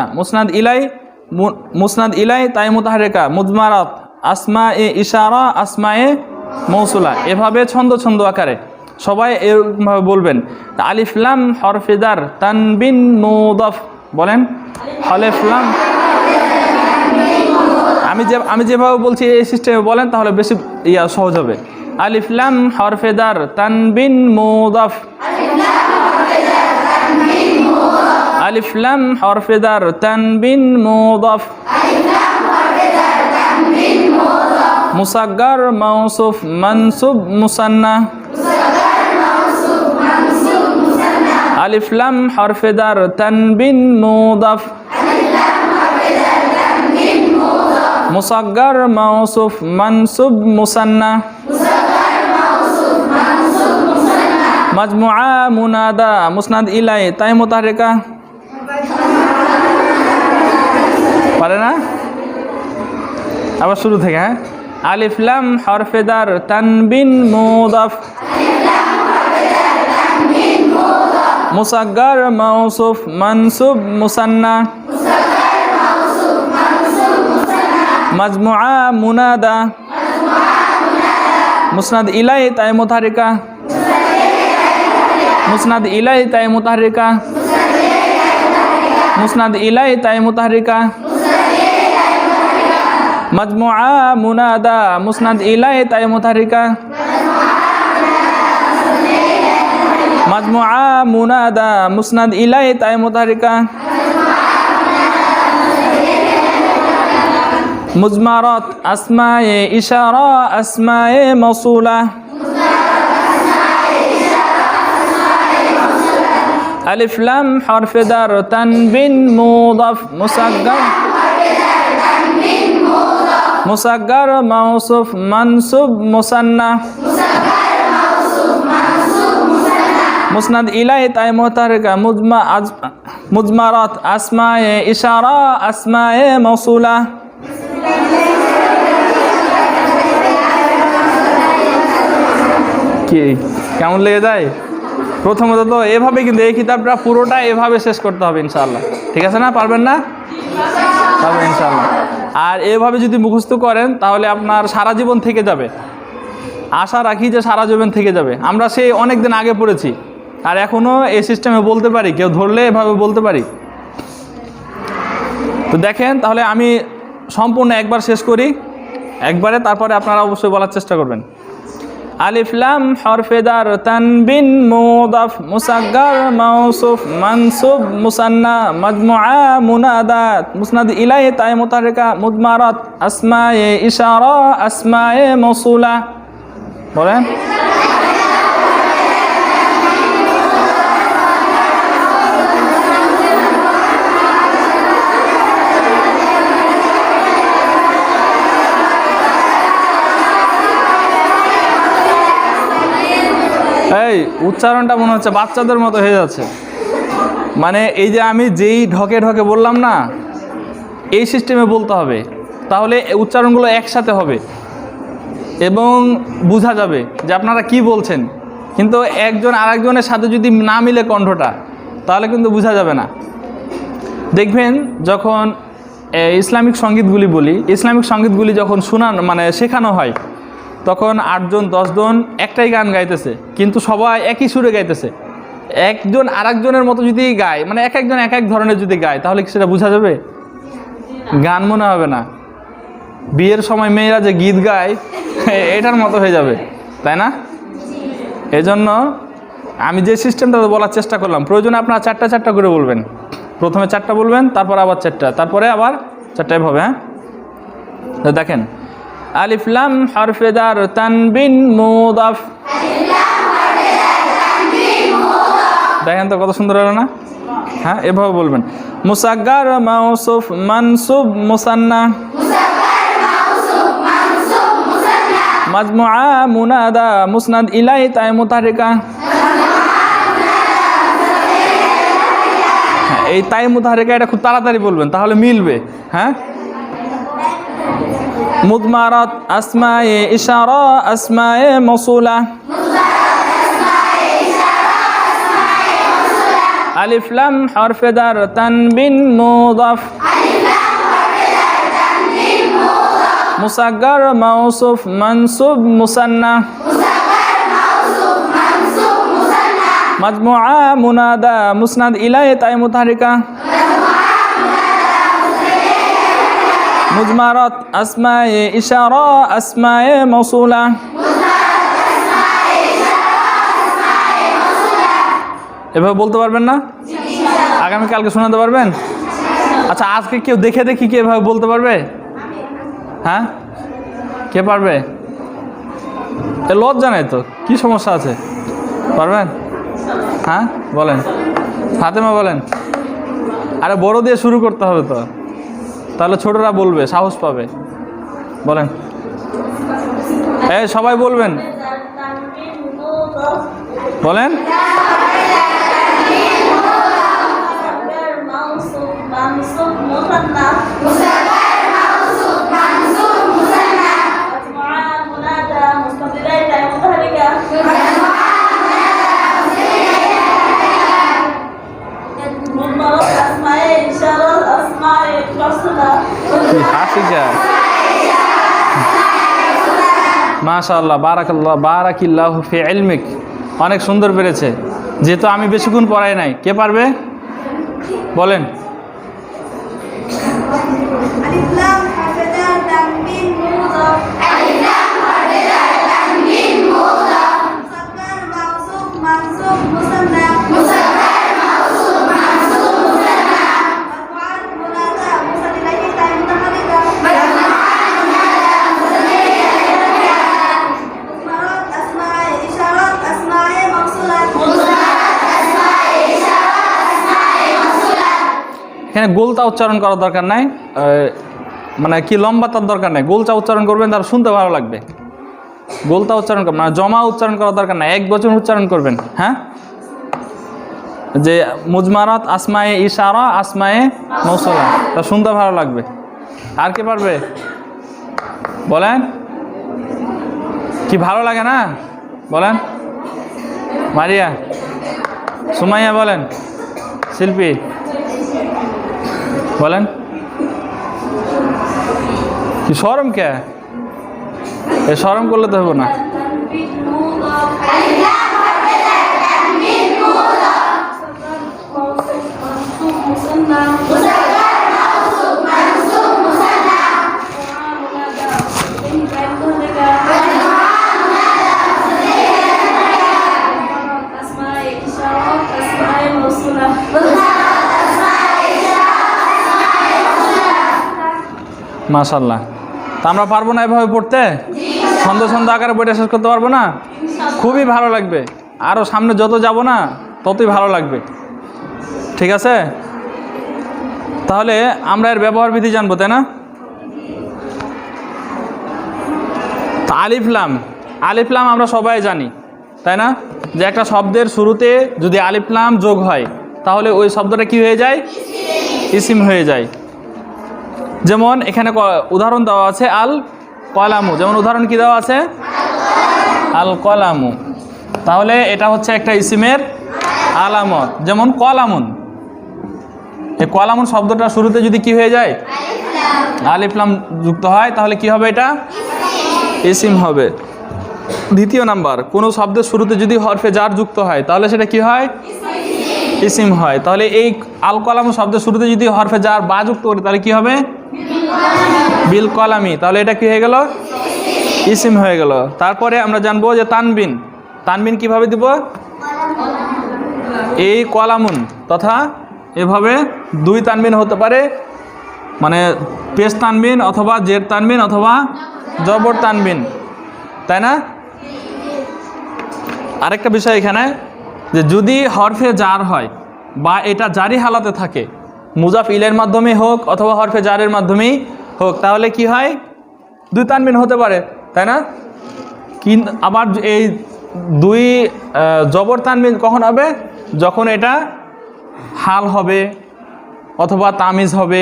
[SPEAKER 1] মুসনাদ ইলাই তাই মুতাহারিকা, মুদমারাত, আসমায়ে ইশারা, আসমা-এ মৌসুলা। এভাবে ছন্দ ছন্দ আকারে সবাই এরকমভাবে বলবেন। আলিফ লাম হরফেদার, তানবিন মুদাফ, বলেন আলিফ লাম। আমি যেভাবে বলছি এই সিস্টেমে বলেন তাহলে বেশি সহজ হবে। আলিফ লাম হরফেদার, তানবিন মুদাফ, আলিফ লাম হরফেদার, তানবিন মুদাফ, মুসাগ্গার মৌসুফ, মানসুব মুসান্না, আলিফ লাম হরফেদার, তানবিন মুদাফ, মুসাগ্গার মৌসুফ, মানসুব মুসান্না, মাজমুআ মুনাদা, মুসনাদ ইলাই তাই মুতাহারিকা। পারে না? আবার শুরু থেকে, হ্যাঁ। আলিফ লাম হরফেদার, তানবিন মুদাফ, মুসাগ্গার মৌসুফ, মানসুব মুসান্না, মাজমুআ মুনাদা, মুসনাদ ইলাই তাই মুতাহারিকা, মুসনাদ ইলাই তাই মুতাহারিকা, মুসনাদ ইলাই তাই মুতাহারিকা, মাজমুআ মুনাদা, মুসনাদ ইলাই তাই মুতাহারিকা, মাজমুআ মুনাদা, মুসনাদ ইলাই তাই মুতাহারিকা, মুজমারাত, আসমায়ে ইশারা, আসমায়ে মৌসুলা, ألف لام حرف دار تنبين مضاف مصغر مصغر موصوف منصوب مثنى مسند إليه تاء متحركة مضمرات أسماء إشارة أسماء موصولة কি কেমন লেগে যায়? প্রথমত তো এভাবে, কিন্তু এই কিতাবটা পুরোটা এভাবে শেষ করতে হবে ইনশাআল্লাহ। ঠিক আছে না? পারবেন না? পারবেন ইনশাআল্লাহ। আর এভাবে যদি মুখস্থ করেন তাহলে আপনার সারা জীবন থেকে যাবে। আশা রাখি যে সারা জীবন থেকে যাবে। আমরা সেই অনেক দিন আগে পড়েছি আর এখনও এই সিস্টেমে বলতে পারি, কেউ ধরলে এভাবে বলতে পারি। তো দেখেন, তাহলে আমি সম্পূর্ণ একবার শেষ করি একবারে, তারপরে আপনারা অবশ্যই বলার চেষ্টা করবেন। আলিফ লাম হরফে দার তানবিন মুদাফ মুসাগ্গার মাউসুফ মানসুব মুসান্না মাজমুআ মুনাদাত মুসনাদ ইলাইহি তাই মুতাহারিকা মুদমারাত আসমায়ে ইশারা আসমায়ে মাউসুলা। বলেন। এই উচ্চারণটা মনে হচ্ছে বাচ্চাদের মতো হয়ে যাচ্ছে। মানে এই যে আমি যেই ঢকে ঢকে বললাম না, এই সিস্টেমে বলতে হবে, তাহলে উচ্চারণগুলো একসাথে হবে এবং বোঝা যাবে যে আপনারা কি বলছেন। কিন্তু একজন আরেকজনের সাথে যদি না মিলে কণ্ঠটা, তাহলে কিন্তু বোঝা যাবে না। দেখবেন যখন ইসলামিক সঙ্গীতগুলি বলি, ইসলামিক সঙ্গীতগুলি যখন মানে শেখানো হয়, তখন 8 জন 10 জন একটাই গান গাইতেছে, কিন্তু সবাই একই সুরে গাইতেছে। একজন আরেকজনের মতো যদি গায়, মানে এক একজন এক এক ধরনের যদি গায়, তাহলে কি সেটা বোঝা যাবে? গান মনে হবে না। বিয়ের সময় মেয়েরা যে গীত গায় এটার মতো হয়ে যাবে, তাই না? এজন্য আমি যে সিস্টেমটা বলার চেষ্টা করলাম, প্রয়োজনে আপনারা 4টা 4টা করে বলবেন। প্রথমে 4টা বলবেন, তারপর আবার 4টা, তারপরে আবার 4টা, এভাবে। হ্যাঁ, দেখেন। আলিফ লাম হরফে দার তানবিন মুদাফ। দেখেন তো কত সুন্দর হলো না? হ্যাঁ, এভাবে বলবেন। মুসাগ্গার মাউসুফ মানসুব মুসান্না মাজমুআ মুনাদা মুসনাদ ইলাইহি তাই মুতাহারিকা। এই তাই মুতাহারিকা এটা খুব তাড়াতাড়ি বলবেন, তাহলে মিলবে। হ্যাঁ, মুদমারাত আসমায়ে ইশারা আসমায়ে মাউসুলা আলিফ লাম হরফে দার তানবিন মুদাফ মুসাগ্গার মাউসুফ মানসুব মুসান্না মাজমুআ মুনাদা মুসনাদ ইলাইহি তাই মুতাহারিকা মুজমারাত আসমায়ে ইশারা আসমায়ে মাউসুলা। এভাবে বলতে পারবেন না? আগামীকালকে শোনাতে পারবেন? আচ্ছা, আজকে কেউ দেখে দেখি কি এভাবে বলতে পারবে? হ্যাঁ, কে পারবে? লজ্জা নাই তো, কি সমস্যা আছে? পারবেন? হ্যাঁ, বলেন। ফাতেমা বলেন। আরে বড় দিয়ে শুরু করতে হবে তো, তাহলে ছোটরা বলবে, সাহস পাবে। বলেন। এই সবাই বলবেন, বলেন। মাশাআল্লাহ, বারাকাল্লাহ, বারাকিল্লাহু ফি ইলমিক। অনেক সুন্দর পেরেছে, যেহেতু আমি বেশিক্ষণ পড়াই নাই। কে পারবে? বলেন। আলিফ লাম হরফে দার তানবিন মুদাফ আলিফ লাম হরফে দার তানবিন মুদাফ মুসাগ্গার মাউসুফ মানসুব মুসান্না মুসাগ্গার মাউসুফ মানসুব মুসান্না মাজমুআ মুনাদা মুসাদ ইলাইহি তাই মুতাহারিকা মাজমুআ মুনাদা মুসাদ ইলাইহি মুজমারাত আসমায়ে ইশারাত আসমায়ে মাউসুলাত মুজমারাত আসমায়ে ইশারাত এখানে গোলতা উচ্চারণ করার দরকার নাই, মানে কি লম্বা তার দরকার নাই, গোলচা উচ্চারণ করবেন, তার শুনতে ভালো লাগবে। গোলতা উচ্চারণ করবেন, মানে জমা উচ্চারণ করার দরকার নাই, এক বচন উচ্চারণ করবেন। হ্যাঁ, যে মুজমারাত আসমায়ে ইশারা আসমায়ে মৌসুলা, তা শুনতে ভালো লাগবে। আর কে পারবে বলেন? কি ভালো লাগে না বলেন? মারিয়া, সুমাইয়া বলেন, শিল্পী বলেন। কি শরম কে? এ শরম করলে তো হবো না। মাশাআল্লাহ। তা আমরা পারবো না এভাবে পড়তে? ছন্দ ছন্দ আকারে বইটা শেষ করতে পারবো না? খুবই ভালো লাগবে, আরও সামনে যত যাব না ততই ভালো লাগবে। ঠিক আছে, তাহলে আমরা এর ব্যবহার বিধি জানবো, তাই না? তা আলিফলাম, আলিফলাম আমরা সবাই জানি, তাই না? যে একটা শব্দের শুরুতে যদি আলিফলাম যোগ হয় তাহলে ওই শব্দটা কি হয়ে যায়? ইসিম হয়ে যায়। যেমন এখানে উদাহরণ দেওয়া আছে আল কলামু, যেমন উদাহরণ কি দেওয়া আছে? আল কলামু। তাহলে এটা হচ্ছে একটা ইসিমের আলামত। যেমন কলামুন, এই কলামুন শব্দটা শুরুতে যদি কি হয়ে যায়? আলিফলাম যুক্ত হয়, তাহলে কি হবে? এটা ইসিম হবে। দ্বিতীয় নাম্বার, কোনো শব্দের শুরুতে যদি হরফে জার যুক্ত হয় তাহলে সেটা কি হয়? ইসিম হয়। তাহলে এই আল কলামু শব্দের শুরুতে যদি হরফে জার বা যুক্ত করি তাহলে কি হবে? বিল কলামি। তাহলে এটা কি হয়ে গেল? ইসিম হয়ে গেল। তারপরে আমরা জানবো যে তানবিন, তানবিন কিভাবে দিব? এই কলামুন তথা এভাবে দুই তানবিন হতে পারে, মানে পেশ তানবিন অথবা জের তানবিন অথবা জবর তানবিন, তাই না? আরেকটা বিষয় এখানে, যে যদি হরফে জার হয় বা এটা জারি হালাতে থাকে, মুজাফ ইলের মাধ্যমে হোক অথবা হরফে জারের মাধ্যমেই হোক, তাহলে কি হয়? দুই তানবিন হতে পারে, তাই না? কিন্তু আবার এই দুই জবর তানবিন কখন হবে? যখন এটা হাল হবে অথবা তামিজ হবে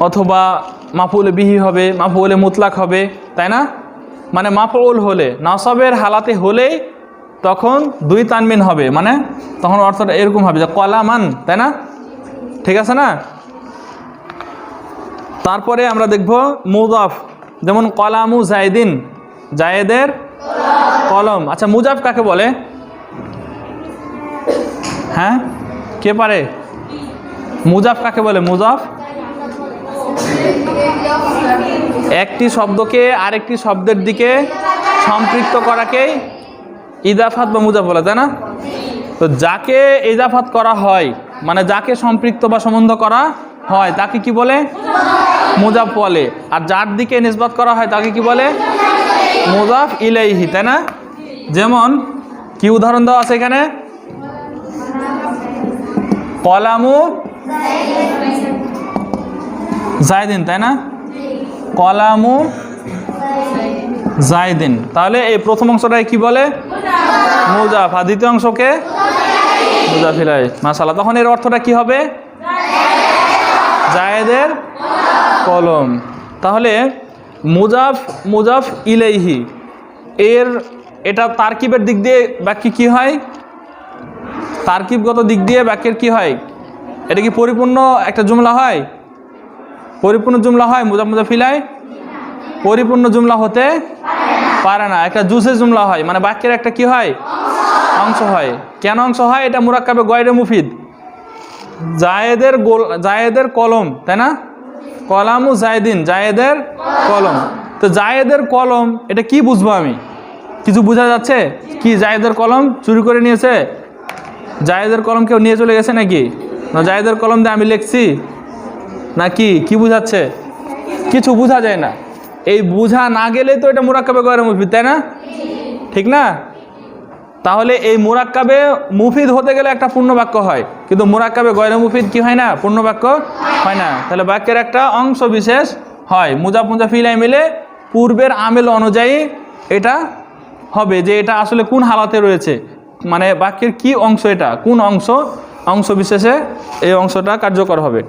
[SPEAKER 1] অথবা মাফউলে বিহি হবে, মাফউলে মুতলাক হবে, তাই না? মানে মাফউল হলে, নাসবের হালাতে হলেই তখন দুই তানবিন হবে, মানে তখন অর্থটা এরকম হবে যে কলামান, তাই না? ঠিক আছে না? তারপরে আমরা দেখব মুজাফ, যেমন কলামু জায়দিন, জায়েদের কলম। আচ্ছা, মুজাফ কাকে বলে? হ্যাঁ, কে পারে? মুজাফ কাকে বলে? মুজাফ একটি শব্দকে আরেকটি শব্দের দিকে সম্পৃক্ত করাকেই ইজাফাত বা মুজাফ বলে, তাই না? তো যাকে ইজাফাত করা হয়, মানে যাকে সম্পৃক্ত বা সম্বন্ধ করা হয় তাকে কি বলে? মুজাফ বলে। আর যার দিকে নিসবত করা হয় তাকে কি বলে? মুজাফ ইলাইহি, তাই না? যেমন কি উদাহরণ দেওয়া আছে এখানে? কলামু জায়দিন, তাই না? কলামু জায়দিন। তাহলে এই প্রথম অংশটাকে কি বলে? মুজাফ। আর দ্বিতীয় অংশকে মুজাফ ইলাইহি। মাশাআল্লাহ। তখন এর অর্থটা কি হবে? জায়েদের কলম। তাহলে মুজাফ, মুজাফ ইলাইহি, এর এটা তারকিবের দিক দিয়ে বাক্যে কি হয়? তারকিবগত দিক দিয়ে বাক্যের কি হয়? এটা কি পরিপূর্ণ একটা জুমলা হয়? পরিপূর্ণ জুমলা হয় মুজাফ মুজাফ ইলাইহি? পরিপূর্ণ জুমলা হতে পারে না, একটা জুজে জুমলা হয়, মানে বাক্যের একটা কি হয়? অংশ হয়। কেন অংশ হয়? এটা মুরাক্কাবে গয়রে মুফিদ, জায়েদের কলম, তাই না? কলামু জায়দিন, জায়েদের কলম। তো জায়েদের কলম এটা কি বুঝবো আমি? কিছু বোঝা যাচ্ছে কি? জায়েদের কলম চুরি করে নিয়েছে? জায়েদের কলম কেউ নিয়ে চলে গেছে নাকি? না, জায়েদের কলম দিয়ে আমি লিখছি নাকি? কি বুঝাচ্ছে? কিছু বোঝা যায় না। এই বোঝা না গেলে তো এটা মুরাক্কাবে গয়রে মুফিদ, তাই না? ঠিক না? তাহলে এই মুরাক্কাবে মুফিদ হতে গেলে একটা পূর্ণ বাক্য হয়, কিন্তু মুরাক্কাবে গয়রে মুফিদ কি হয় না, পূর্ণ বাক্য হয় না। তাহলে বাক্যের একটা অংশ বিশেষ হয়, মুজাফ মুজাফ ইলাইহি মিলে পূর্বের আমেল অনুযায়ী এটা হবে যে এটা আসলে কোন হালাতে রয়েছে, মানে বাক্যের কি অংশ, এটা কোন অংশ বিশেষে এই অংশটা কার্যকর হবে।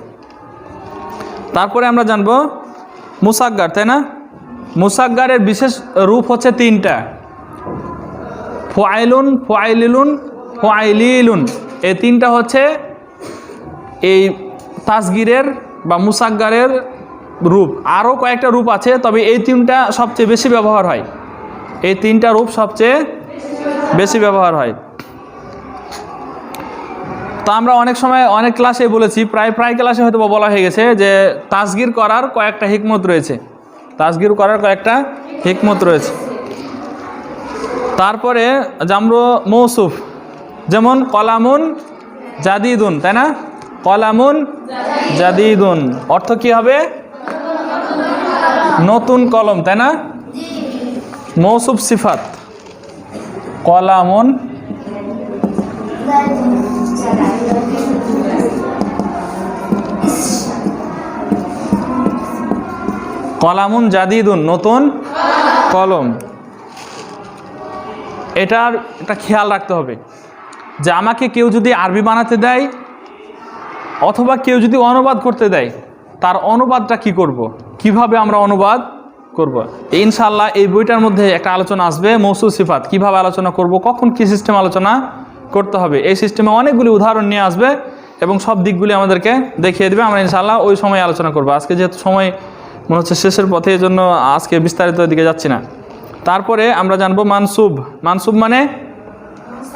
[SPEAKER 1] তারপরে আমরা জানবো মুসাগ্গার, তাই না? মুসাগ্গারের বিশেষ রূপ হচ্ছে তিনটা, ফাইলুন, ফাইলিলুন, ফাইলিলুন। এই তিনটা হচ্ছে এই তাসগীরের বা মুসাগ্গারের রূপ। আরও কয়েকটা রূপ আছে, তবে এই তিনটা সবচেয়ে বেশি ব্যবহার হয়, এই তিনটা রূপ সবচেয়ে বেশি ব্যবহার হয়। তো আমরা অনেক সময় অনেক ক্লাসে বলেছি, প্রায় ক্লাসে হয়তো বলা হয়ে গেছে যে তাসগীর করার কয়েকটা হিকমত রয়েছে, তাসগীর করার কয়েকটা হিকমত রয়েছে। তারপরে জামরু মৌসুফ, যেমন কলামুন জাদিদুন, তাই না? কলামুন জাদিদুন অর্থ কি হবে? নতুন কলম, তাই না? মৌসুফ সিফাত কলামুন কলামুন জাদিদুন, নতুন কলম। এটার একটা খেয়াল রাখতে হবে যে আমাকে কেউ যদি আরবি বানাতে দেয় অথবা কেউ যদি অনুবাদ করতে দেয়, তার অনুবাদটা কি করব, কিভাবে আমরা অনুবাদ করব, ইনশাআল্লাহ এই বইটার মধ্যে একটা আলোচনা আসবে মৌসুফ সিফাত, কিভাবে আলোচনা করব, কখন কি সিস্টেম আলোচনা করতে হবে। এই সিস্টেমে অনেকগুলি উদাহরণ নিয়ে আসবে এবং সব দিকগুলি আমাদেরকে দেখিয়ে দেবে। আমরা ইনশাআল্লাহ ওই সময় আলোচনা করব। আজকে যেহেতু সময় মনে হচ্ছে শেষের পথে, এই জন্য আজকে বিস্তারিত দিকে যাচ্ছি না। তারপরে আমরা জানবো মানসুব। মানসুব মানে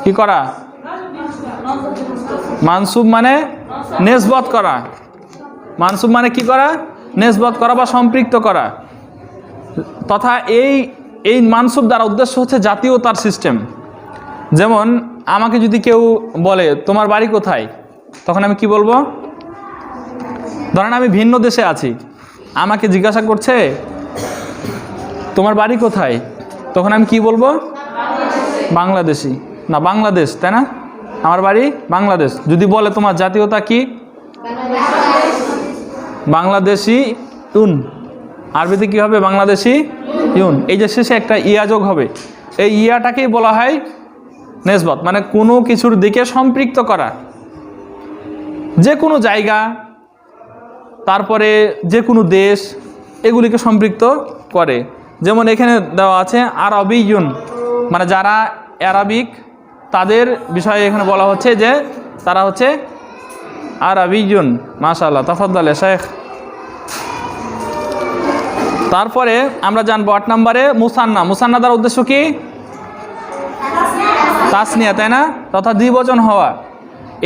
[SPEAKER 1] কি করা? মানসুব মানে নেসবত করা। মানসুব মানে কি করা? নেসবত করা বা সম্পৃক্ত করা। তথা এই মানসুব দ্বারা উদ্দেশ্য হচ্ছে জাতীয়তার সিস্টেম। যেমন আমাকে যদি কেউ বলে তোমার বাড়ি কোথায়, তখন আমি কি বলবো? ধরেন আমি ভিন্ন দেশে আছি, আমাকে জিজ্ঞাসা করছে তোমার বাড়ি কোথায়, তখন আমি কি বলবো? বাংলাদেশি, না বাংলাদেশ, তাই না? আমার বাড়ি বাংলাদেশ। যদি বলে তোমার জাতীয়তা কি, বাংলাদেশি ইউন, আরবিতে কি হবে? বাংলাদেশি ইউন। এই যে শেষে একটা ইয়া যোগ হবে, এই ইয়াটাকেই বলা হয় নেসবত, মানে কোনো কিছুর দিকে সম্পৃক্ত করা। যে কোনো জায়গা, তারপরে যে কোনো দেশ, এগুলিকে সম্পৃক্ত করে। যেমন এখানে দেওয়া আছে আরবিয়ুন, মানে যারা আরবিক তাদের বিষয়ে এখানে বলা হচ্ছে যে তারা হচ্ছে আরবিয়ুন। মাশাআল্লাহ, তাফাদ্দাল শেখ। তারপরে আমরা জানবো 8 নম্বরে মুসান্না। মুসান্না দ্বারা উদ্দেশ্য কি? তাসনিয়া, তাই না? তথা দ্বিবচন হওয়া।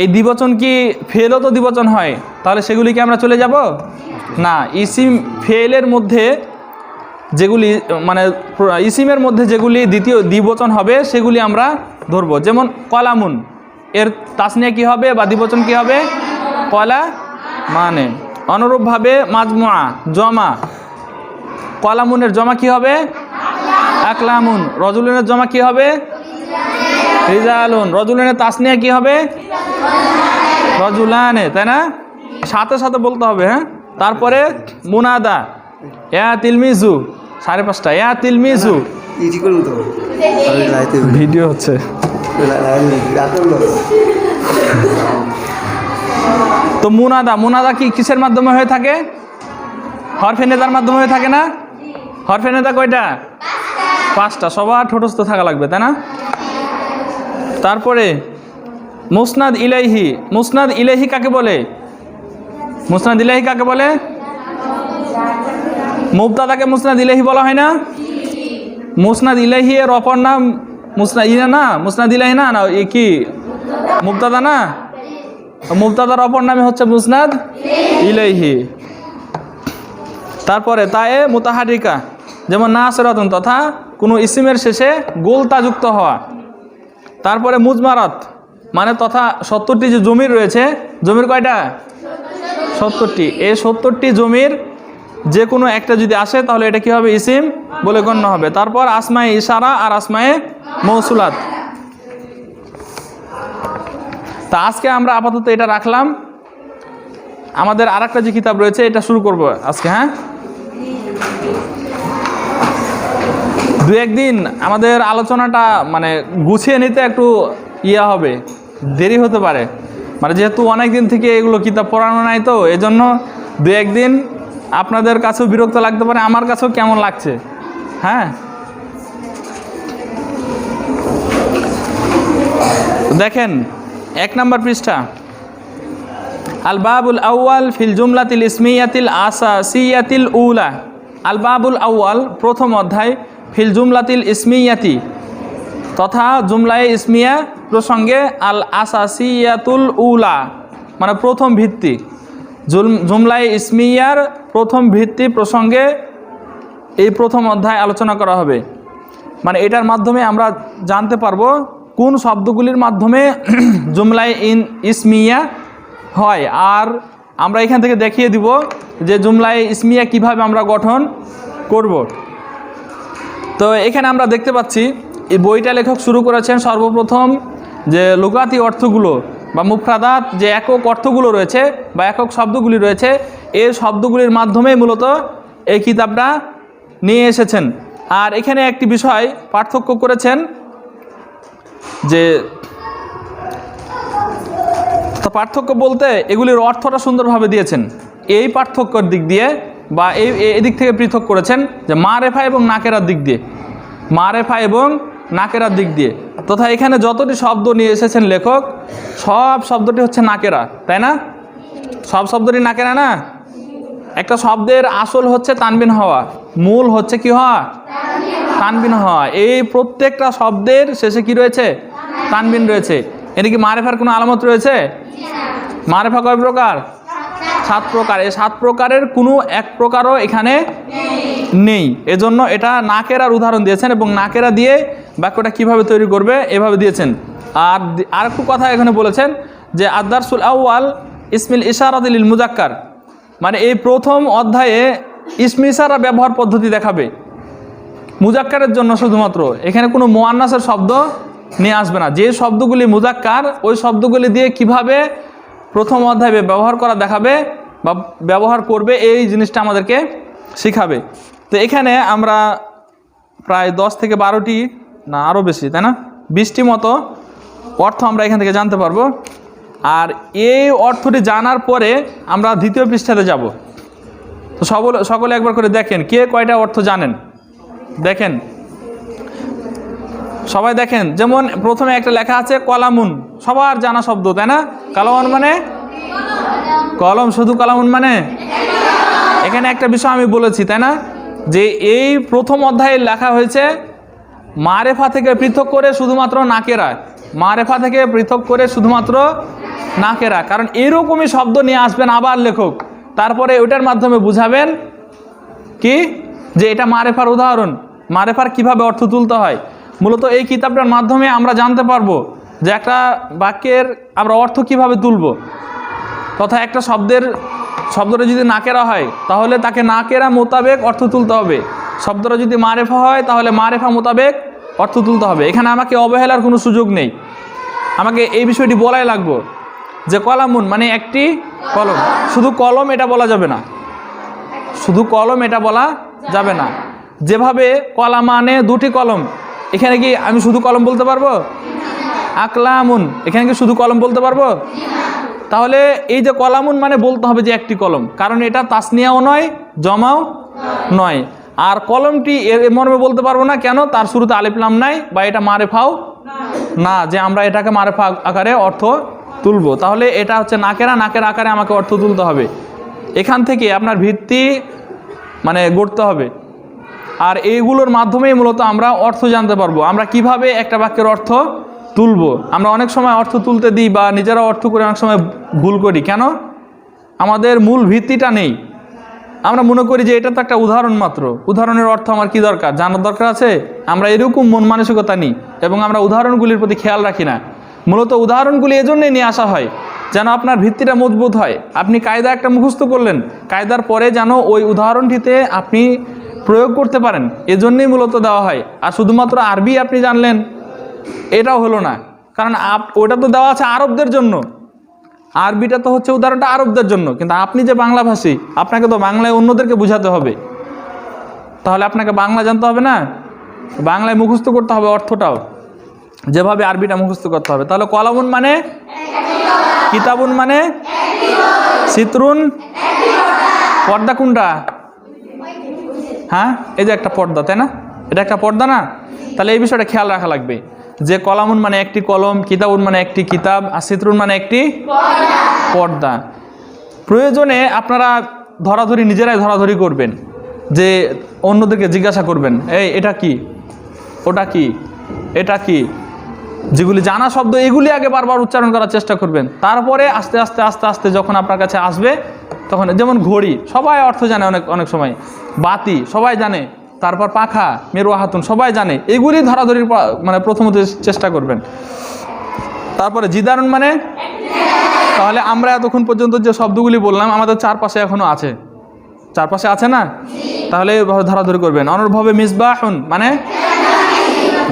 [SPEAKER 1] এই দ্বিবচন কি ফেলও তো দ্বিবচন হয়, তাহলে সেগুলিকে আমরা চলে যাব না। ইসিম ফেলের মধ্যে যেগুলি, মানে ইসিমের মধ্যে যেগুলি দ্বিতীয় দ্বিবচন হবে সেগুলি আমরা ধরব। যেমন কলামুন, এর তাসনিয়া কি হবে বা দ্বিবচন কি হবে? কলা মানে। অনুরূপভাবে মাজমুআ, জমা, কলামুনের জমা কি হবে? আকলামুন। রজুলুনের জমা কি হবে? রিজালুন। রজুলুনের তাসনিয়া কি হবে? রজুলানে, তাই না? সাথে সাথে বলতে হবে, হ্যাঁ। তারপরে মুনাদা, ইয়া তিলমিজু, 5:30, ইয়া তিলমিজু। ভিডিও হচ্ছে। তো মুনাদা কি কিসের মাধ্যমে হয়ে থাকে? হরফে নেদার মাধ্যমে হয়ে থাকে না? হরফে নেদা কয়টা? 5টা। সবার ঠোঁটস্থ থাকা লাগবে, তাই না? তারপরে মুসনাদ ইলাইহি। মুসনাদ ইলাইহি কাকে বলে? মুসনাদ ইলাইহি কাকে বলে? মুবতাদাকে মুসনাদ ইলাইহি বলা হয় না? মুসনাদ ইলাইহি এর অপর নাম মুসনাদ ইলা না? মুসনাদ ইলাইহি না, এ কি মুবতাদা না? মুবতাদার অপর নামে হচ্ছে মুসনাদ ইলাইহি। তারপরে তায়ে মুতাহারিকা, যেমন নাসরাতুন, তথা কোনো ইসিমের শেষে গোলতা যুক্ত হওয়া। তারপরে মুজমারাত, মানে তথা 70টি যে জমির রয়েছে, জমির কয়টা? 70টি। এই 70টি জমির যে কোনো একটা যদি আসে তাহলে এটা কি হবে? ইসিম বলে গণ্য হবে। তারপর আসমায়ে ইশারা আর আসমায়ে মৌসুলাত। তা আজকে আমরা আপাতত এটা রাখলাম। আমাদের আরেকটা যে কিতাব রয়েছে এটা শুরু করব আজকে। হ্যাঁ, দু একদিন আমাদের আলোচনাটা মানে গুছিয়ে নিতে একটু হবে, দেরি হতে পারে, মানে যেহেতু অনেক দিন থেকে এগুলো কিতাব পড়ানো নাই, তো এজন্য দু একদিন আপনাদের কাছেও বিরক্ত লাগতে পারে, আমার কাছেও কেমন লাগছে। হ্যাঁ, দেখেন 1 নম্বর পৃষ্ঠা, আল বাবুল আউয়াল ফিল জুমলাতিল ইসমিয়াতিল আসাসিয়াতিল উলা। আল বাবুল আউয়াল প্রথম অধ্যায়, ফিল জুমলাতিল ইসমিয়াতি তথা জুমলায়ে ইসমিয়া প্রসঙ্গে, আল আসাসিয়াতুল উলা মানে প্রথম ভিত্তি, জুমলায়ে ইসমিয়ার প্রথম ভিত্তি প্রসঙ্গে এই প্রথম অধ্যায় আলোচনা করা হবে। মানে এটার মাধ্যমে আমরা জানতে পারবো কোন শব্দগুলির মাধ্যমে জুমলায়ে ইসমিয়া হয়, আর আমরা এখান থেকে দেখিয়ে দিব যে জুমলায়ে ইসমিয়া কিভাবে আমরা গঠন করব। তো এখানে আমরা দেখতে পাচ্ছি এই বইটা লেখক শুরু করেছেন সর্বপ্রথম যে লুগাতি অর্থগুলো বা মুফরাদাত, যে একক অর্থগুলো রয়েছে বা একক শব্দগুলি রয়েছে, এই শব্দগুলির মাধ্যমে মূলত এই কিতাবটা নিয়ে এসেছেন। আর এখানে একটি বিষয় পার্থক্য করেছেন যে, তো পার্থক্য বলতে এগুলির অর্থটা সুন্দরভাবে দিয়েছেন। এই পার্থক্যর দিক দিয়ে বা এই দিক থেকে পৃথক করেছেন যে মারেফা এবং নাকেরার দিক দিয়ে, মারেফা এবং নাকেরার দিক দিয়ে। তথা এখানে যতটি শব্দ নিয়ে এসেছেন লেখক, সব শব্দটি হচ্ছে নাকেরা, তাই না? সব শব্দটি নাকেরা না? একটা শব্দের আসল হচ্ছে তানবিন হওয়া, মূল হচ্ছে কি হওয়া? তানবিন হওয়া। এই প্রত্যেকটা শব্দের শেষে কি রয়েছে? তানবিন রয়েছে। এর কি মারেফার কোনো আলামত রয়েছে? মারেফা কয় প্রকার? 7 প্রকার। এই 7 প্রকারের কোনো এক প্রকারও এখানে নেই। এজন্য এটা নাকেরার উদাহরণ দিয়েছেন এবং নাকেরা দিয়ে বাক্যটা কিভাবে তৈরি করবে এভাবে দিয়েছেন। আর একটু কথা এখানে বলেছেন যে আদ-দারসুল আউয়াল ইসমিল ইশারাত লিল মুজাক্কার, মানে এই প্রথম অধ্যায়ে ইসমে ইশারা ব্যবহার পদ্ধতি দেখাবে মুজাক্কারের জন্য শুধুমাত্র। এখানে কোনো মুআন্নাসের শব্দ নিয়ে আসবে না। যে শব্দগুলি মুজাক্কার ওই শব্দগুলি দিয়ে কিভাবে প্রথম অধ্যায়ে ব্যবহার করা দেখাবে বা ব্যবহার করবে, এই জিনিসটা আমাদেরকে শিখাবে। তো এখানে আমরা প্রায় 10 থেকে 12টি না আরও বেশি, তাই না, 20টি মতো অর্থ আমরা এখান থেকে জানতে পারবো। আর এই অর্থটি জানার পরে আমরা দ্বিতীয় পৃষ্ঠাতে যাব। তো সকলে একবার করে দেখেন কে কয়টা অর্থ জানেন। দেখেন, সবাই দেখেন। যেমন প্রথমে একটা লেখা আছে কলামুন, সবার জানা শব্দ, তাই না? কালামুন মানে কলম, শুধু কালামুন মানে। এখানে একটা বিষয় আমি বলেছি, তাই না, যে এই প্রথম অধ্যায়ে লেখা হয়েছে মারেফা থেকে পৃথক করে শুধুমাত্র নাকেরা, মারেফা থেকে পৃথক করে শুধুমাত্র নাকেরা। কারণ এরকমই শব্দ নিয়ে আসবেন আবার লেখক, তারপরে ওইটার মাধ্যমে বুঝাবেন কি যে এটা মারেফার উদাহরণ, মারেফার কিভাবে অর্থ তুলতে হয়। মূলত এই কিতাবটার মাধ্যমে আমরা জানতে পারবো যে একটা বাক্যের আমরা অর্থ কিভাবে তুলব, তথা একটা শব্দটা যদি নাকেরা হয় তাহলে তাকে নাকেরা মোতাবেক অর্থ তুলতে হবে, শব্দটা যদি মারেফা হয় তাহলে মারেফা মোতাবেক অর্থ তুলতে হবে। এখানে আমাকে অবহেলার কোনো সুযোগ নেই, আমাকে এই বিষয়টি বলাই লাগবো যে কলামুন মানে একটি কলম। শুধু কলম এটা বলা যাবে না, শুধু কলম এটা বলা যাবে না। যেভাবে কলামানে 2টি কলম, এখানে কি আমি শুধু কলম বলতে পারবো? আকলামুন, এখানে কি শুধু কলম বলতে পারবো? তাহলে এই যে কলামুন মানে বলতে হবে যে একটি কলম, কারণ এটা তাসনিয়াও নয় জমাও নয়। আর কলমটি এর মর্মে বলতে পারবো না, কেন? তার শুরুতে আলিফ লাম নাই বা এটা মারেফাও না যে আমরা এটাকে মারেফা আকারে অর্থ তুলব। তাহলে এটা হচ্ছে নাকেরা, নাকের আকারে আমাকে অর্থ তুলতে হবে। এখান থেকে আপনার ভিত্তি মানে গড়তে হবে। আর এইগুলোর মাধ্যমেই মূলত আমরা অর্থ জানতে পারবো, আমরা কিভাবে একটা বাক্যের অর্থ তুলব। আমরা অনেক সময় অর্থ তুলতে দিই বা নিজেরা অর্থ করে অনেক সময় ভুল করি, কেন? আমাদের মূল ভিত্তিটা নেই। আমরা মনে করি যে এটা তো একটা উদাহরণ মাত্র, উদাহরণের অর্থ আমার কি দরকার, জানার দরকার আছে? আমরা এরকম মন মানসিকতা নিই এবং আমরা উদাহরণগুলির প্রতি খেয়াল রাখি না। মূলত উদাহরণগুলি এজন্যই নিয়ে আসা হয় যেন আপনার ভিত্তিটা মজবুত হয়। আপনি কায়দা একটা মুখস্থ করলেন, কায়দার পরে যেন ওই উদাহরণটিতে আপনি প্রয়োগ করতে পারেন, এজন্যই মূলত দেওয়া হয়। আর শুধুমাত্র আরবি আপনি জানলেন এটাও হলো না, কারণ ওটা তো দেওয়া আছে আরবদের জন্য, আরবিটা তো হচ্ছে উদাহরণটা আরবদের জন্য, কিন্তু আপনি যে বাংলাভাষী, আপনাকে তো বাংলায় অন্যদেরকে বোঝাতে হবে, তাহলে আপনাকে বাংলা জানতে হবে না, বাংলায় মুখস্থ করতে হবে অর্থটাও, যেভাবে আরবিটা মুখস্থ করতে হবে। তাহলে কলামুন মানে, কিতাবুন মানে, সিতরুন পর্দা কোনটা? হ্যাঁ, এই যে একটা পর্দা, তাই না? এটা একটা পর্দা না? তাহলে এই বিষয়টা খেয়াল রাখা লাগবে যে কলামুন মানে একটি কলম, কিতাবুন মানে একটি কিতাব, আর সিতরুন মানে একটি পর্দা। প্রয়োজনে আপনারা ধরাধরি নিজেরাই ধরাধরি করবেন, যে অন্যদেরকে জিজ্ঞাসা করবেন, এই এটা কি, ওটা কি, এটা কি, যেগুলি জানা শব্দ এগুলি আগে বারবার উচ্চারণ করার চেষ্টা করবেন। তারপরে আস্তে আস্তে আস্তে আস্তে যখন আপনার কাছে আসবে তখন, যেমন ঘড়ি সবাই অর্থ জানে, অনেক অনেক সময় বাতি সবাই জানে, তারপর পাখা, মেরুয়াহাতুন সবাই জানে, এগুলি ধরাধরির মানে প্রথমত চেষ্টা করবেন। তারপরে জিদারুন মানে, তাহলে আমরা এতক্ষণ পর্যন্ত যে শব্দগুলি বললাম আমাদের চারপাশে এখনো আছে, চারপাশে আছে না? তাহলে এভাবে ধরাধরি করবেন। অনুরূপভাবে মিসবাহুন মানে,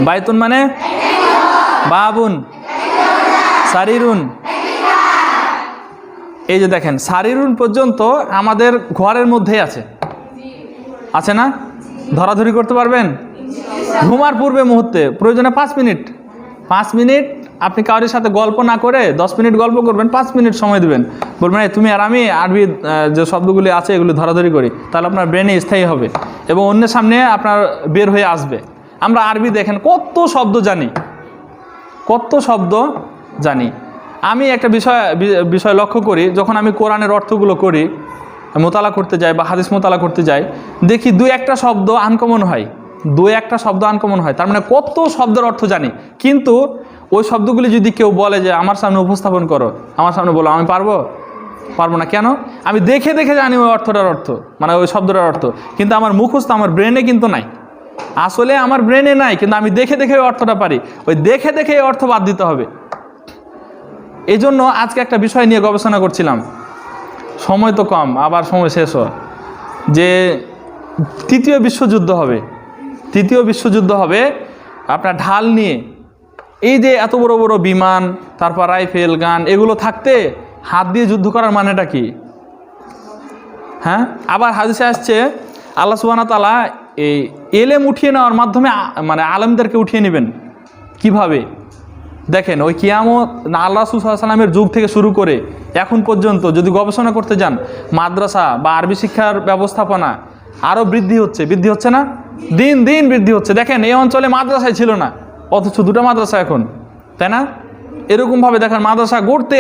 [SPEAKER 1] বাইতুন মানে, বাবুন, সারিরুন, এই যে দেখেন সারিরুন পর্যন্ত আমাদের ঘরের মধ্যেই আছে, আছে না? ধরাধরি করতে পারবেন? ঘুমার পূর্বে মুহূর্তে প্রয়োজনে 5 মিনিট, 5 মিনিট আপনি কারোর সাথে গল্প না করে 10 মিনিট গল্প করবেন, 5 মিনিট সময় দেবেন, বলবেন তুমি আর আমি আরবি যে শব্দগুলি আছে এগুলি ধরাধরি করি, তাহলে আপনার ব্রেনে স্থায়ী হবে এবং অন্যের সামনে আপনার বের হয়ে আসবে। আমরা আরবি দেখেন কত শব্দ জানি, কত শব্দ জানি। আমি একটা বিষয় লক্ষ্য করি, যখন আমি কোরআনের অর্থগুলো করি, মোতালা করতে যাই বা হাদিস মোতালা করতে যাই, দেখি 2-1টা শব্দ আনকমন হয়, 2-1টা শব্দ আনকমন হয়, তার মানে কত শব্দের অর্থ জানি। কিন্তু ওই শব্দগুলি যদি কেউ বলে যে আমার সামনে উপস্থাপন করো, আমার সামনে বলো, আমি পারবো না। কেন? আমি দেখে দেখে জানি ওই অর্থটার অর্থ, মানে ওই শব্দটার অর্থ, কিন্তু আমার মুখস্থ, আমার ব্রেনে কিন্তু নাই, আসলে আমার ব্রেনে নাই, কিন্তু আমি দেখে দেখে ওই অর্থটা পারি। ওই দেখে দেখে এই অর্থ বাদ দিতে হবে। এই জন্য আজকে একটা বিষয় নিয়ে গবেষণা করছিলাম, সময় তো কম, আবার সময় শেষ হয়, যে তৃতীয় বিশ্বযুদ্ধ হবে, তৃতীয় বিশ্বযুদ্ধ হবে আপনার ঢাল নিয়ে। এই যে এত বড় বড় বিমান, তারপর রাইফেল, গান, এগুলো থাকতে হাত দিয়ে যুদ্ধ করার মানেটা কি? হ্যাঁ, আবার হাদিসে আসছে আল্লাহ সুবহানাহু ওয়া তাআলা এই এলেম উঠিয়ে নেওয়ার মাধ্যমে মানে আলেমদেরকে উঠিয়ে নেবেন। কিভাবে? দেখেন, ওই কিয়ামত আল্লাহ রাসূল সাল্লাল্লাহু আলাইহি ওয়াসাল্লামের যুগ থেকে শুরু করে এখন পর্যন্ত যদি গবেষণা করতে যান, মাদ্রাসা বা আরবি শিক্ষার ব্যবস্থাপনা আরও বৃদ্ধি হচ্ছে না? দিন দিন বৃদ্ধি হচ্ছে। দেখেন, এই অঞ্চলে মাদ্রাসায় ছিল না, অথচ 2টা মাদ্রাসা এখন, তাই না? এরকমভাবে দেখেন মাদ্রাসা গড়তে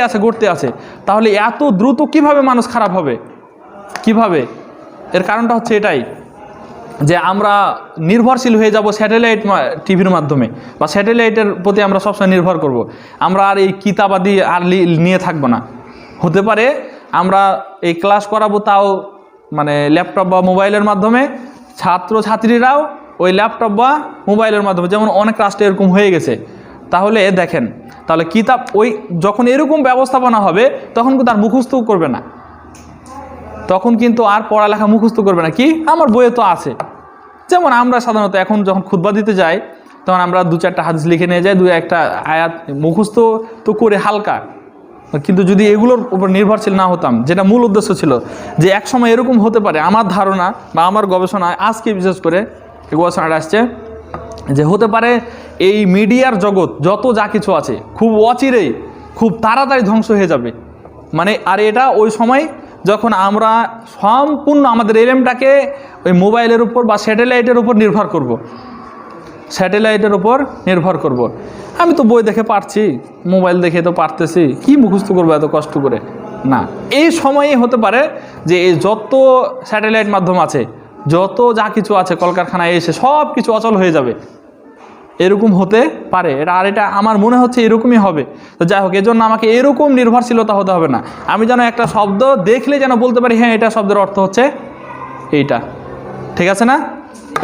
[SPEAKER 1] আছে। তাহলে এত দ্রুত কিভাবে মানুষ খারাপ হবে? কিভাবে? এর কারণটা হচ্ছে এটাই যে আমরা নির্ভরশীল হয়ে যাব স্যাটেলাইট টিভির মাধ্যমে, বা স্যাটেলাইটের প্রতি আমরা সবসময় নির্ভর করব। আমরা আর এই কিতাবাদি আর নিয়ে থাকবো না। হতে পারে আমরা এই ক্লাস করাবো, তাও মানে ল্যাপটপ বা মোবাইলের মাধ্যমে, ছাত্রছাত্রীরাও ওই ল্যাপটপ বা মোবাইলের মাধ্যমে, যেমন অনেক রাষ্ট্রে এরকম হয়ে গেছে। তাহলে দেখেন, তাহলে কিতাব ওই যখন এরকম ব্যবস্থাপনা হবে তখন কিন্তু আর মুখস্থ করবে না, তখন কিন্তু আর পড়ালেখা মুখস্থ করবে না। কি, আমার বইয়ে তো আছে। যেমন আমরা সাধারণত এখন যখন খুতবা দিতে যাই, তখন আমরা 2-4টা হাদিস লিখে নিয়ে যাই, 2-1টা আয়াত মুখস্থ তো করে হালকা, কিন্তু যদি এগুলোর উপর নির্ভরশীল না হতাম, যেটা মূল উদ্দেশ্য ছিল, যে এক সময় এরকম হতে পারে, আমার ধারণা বা আমার গবেষণায় আজকে বিশেষ করে এই গবেষণাটা আসছে যে হতে পারে এই মিডিয়ার জগৎ যত যা কিছু আছে খুব অচিরেই, খুব তাড়াতাড়ি ধ্বংস হয়ে যাবে। মানে আর এটা ওই সময় যখন আমরা সম্পূর্ণ আমাদের এলেমটাকে ওই মোবাইলের উপর বা স্যাটেলাইটের উপর নির্ভর করব। আমি তো বই দেখে পারছি, মোবাইল দেখে তো পারতেছি, কি মুখস্থ করবো এত কষ্ট করে? না, এই সময়ে হতে পারে যে এই যত স্যাটেলাইট মাধ্যম আছে, যত যা কিছু আছে, কলকারখানায় এসে সব কিছু অচল হয়ে যাবে, এরকম হতে পারে। এটা আমার মনে হচ্ছে এরকমই হবে। তো যাই হোক, এজন্য আমাকে এরকম নির্ভরশীলতা হতে হবে না। আমি যেন একটা শব্দ দেখলে যেন বলতে পারি, হ্যাঁ এটা শব্দের অর্থ হচ্ছে এইটা, ঠিক আছে না?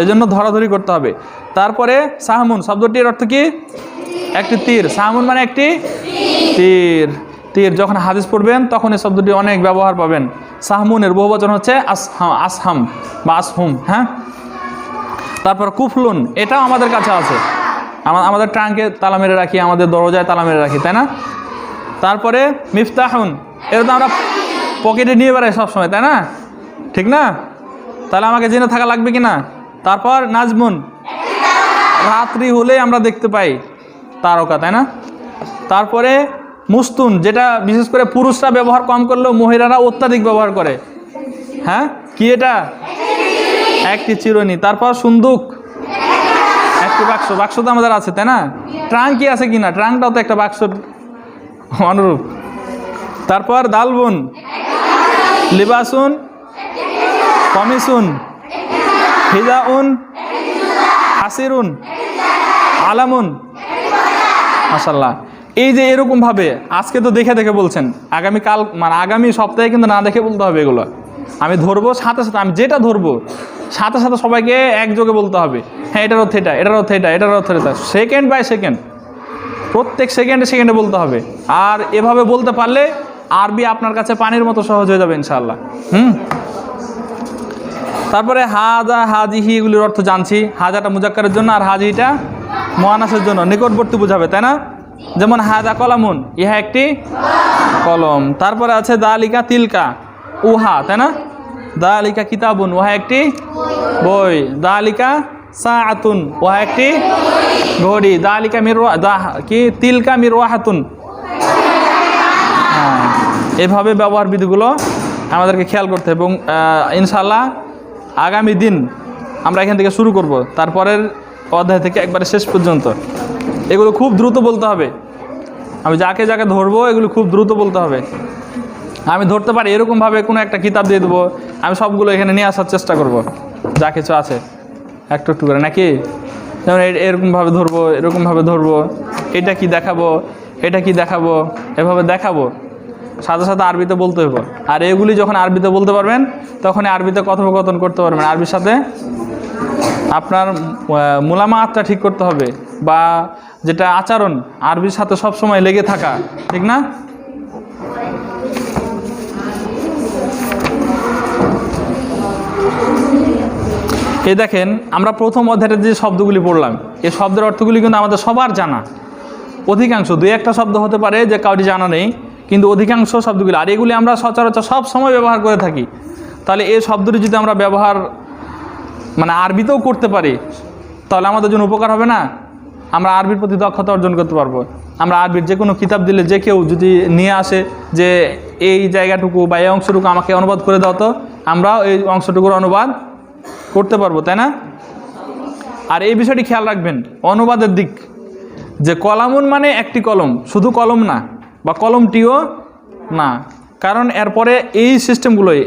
[SPEAKER 1] এজন্য ধরাধরি করতে হবে। তারপরে সাহমুন শব্দটির অর্থ কি? একটি তীর। সাহমুন মানে একটি তীর। যখন হাদিস পড়বেন তখন এই শব্দটি অনেক ব্যবহার পাবেন। সাহমুনের বহুবচন হচ্ছে আসহাম বা আসহুম। হ্যাঁ, তারপর কুফলুন, এটাও আমাদের কাছে আছে। আমাদের ট্রাঙ্কে তালা মেরে রাখি, আমাদের দরজায় তালা মেরে রাখি, তাই না? তারপরে মিফতাহুন, এটা তো আমরা পকেটে নিয়ে বেড়াই সবসময়, তাই না? ঠিক না? তাহলে আমাকে জেনে থাকা লাগবে কি না? তারপর নাজমুন, রাত্রি হলে আমরা দেখতে পাই তারকা, তাই না? তারপরে মুস্তুন, যেটা বিশেষ করে পুরুষরা ব্যবহার কম করলেও মহিলারা অত্যাধিক ব্যবহার করে। হ্যাঁ, কি এটা? একটি চিরুনি। তারপর সুন্দুক, একটি বাক্স। বাক্স তো আমাদের আছে, তাই না? ট্রাঙ্ক কি আছে কিনা? ট্রাঙ্কটাও তো একটা বাক্স অনুরূপ। তারপর দালবুন, লিবাসুন, কমিসুন, হিজাউন, হাসিরুন, আলামুন। মাশাআল্লাহ। এই যে এরকমভাবে আজকে তো দেখে দেখে বলছেন, আগামীকাল মানে আগামী সপ্তাহে কিন্তু না দেখে বলতে হবে এগুলো। আমি ধরবো সাথে সাথে, আমি যেটা ধরবো সাথে সাথে সবাইকে একযোগে বলতে হবে, হ্যাঁ এটার অর্থ এটা, এটার অর্থ এটা, এটার অর্থ এটা, সেকেন্ড বাই সেকেন্ড, প্রত্যেক সেকেন্ডে সেকেন্ডে বলতে হবে। আর এভাবে বলতে পারলে আরবি আপনার কাছে পানির মতো সহজ হয়ে যাবে ইনশাআল্লাহ। তারপরে হাজা, হাজিহি, এগুলির অর্থ জানছি। হাজাটা মুজাক্কারের জন্য আর হাজিটা মুয়ান্নাসের জন্য, নিকটবর্তী বোঝাবে, তাই না? যেমন হাজা কলামুন, ইহা একটি কলম। তারপরে আছে দালিকা তিলকা, উহা, তাই না? দালিকা কিতাবুন, উহা একটি বই। দালিকা সাআতুন, উহা একটি ঘড়ি। দালিকা কি তিলকা মিরওয়াহাতুন। হ্যাঁ, এভাবে ব্যবহার বিধিগুলো আমাদেরকে খেয়াল করতে হবে। এবং ইনশাআল্লাহ আগামী দিন আমরা এখান থেকে শুরু করব, তারপরের অধ্যায় থেকে একবারে শেষ পর্যন্ত এগুলো খুব দ্রুত বলতে হবে। আমি যাকে যাকে ধরবো এগুলো খুব দ্রুত বলতে হবে। আমি ধরতে পারি এরকমভাবে কোনো একটা কিতাব দিয়ে দেবো, আমি সবগুলো এখানে নিয়ে আসার চেষ্টা করব, যা কিছু আছে একটু একটু করে, নাকি? যেমন এরকমভাবে ধরবো, এরকমভাবে ধরবো, এটা কি দেখাবো, এটা কি দেখাবো, এভাবে দেখাবো, সাথে সাথে আরবিতে বলতে হবে। আর এগুলি যখন আরবিতে বলতে পারবেন তখন আরবিতে কথোপকথন করতে পারবেন। আরবির সাথে আপনার মুলামাতটা ঠিক করতে হবে, বা যেটা আচরণ আরবির সাথে সব সময় লেগে থাকা, ঠিক না? এই দেখেন, আমরা প্রথম অধ্যায়ের যে শব্দগুলি পড়লাম, এই শব্দের অর্থগুলি কিন্তু আমাদের সবার জানা। অধিকাংশ, দুই একটা শব্দ হতে পারে যে কাউরি জানা নেই, কিন্তু অধিকাংশ শব্দগুলি, আর এগুলি আমরা সচরাচর সব সময় ব্যবহার করে থাকি। তাহলে এই শব্দটি যদি আমরা ব্যবহার মানে আরবিতেও করতে পারি তাহলে আমাদের জন্য উপকার হবে না? আমরা আরবির প্রতি দক্ষতা অর্জন করতে পারবো। আমরা আরবির যে কোনো কিতাব দিলে যে কেউ যদি নিয়ে আসে যে এই জায়গাটুকু বা এই অংশটুকু আমাকে অনুবাদ করে দাও, তো আমরাও এই অংশটুকুর অনুবাদ করতে পারবো, তাই না? আর এই বিষয়টি খেয়াল রাখবেন অনুবাদের দিক, যে কলামুন মানে একটি কলম, শুধু কলম না, বা কলমটিও না, কারণ এরপরে এই সিস্টেমগুলোই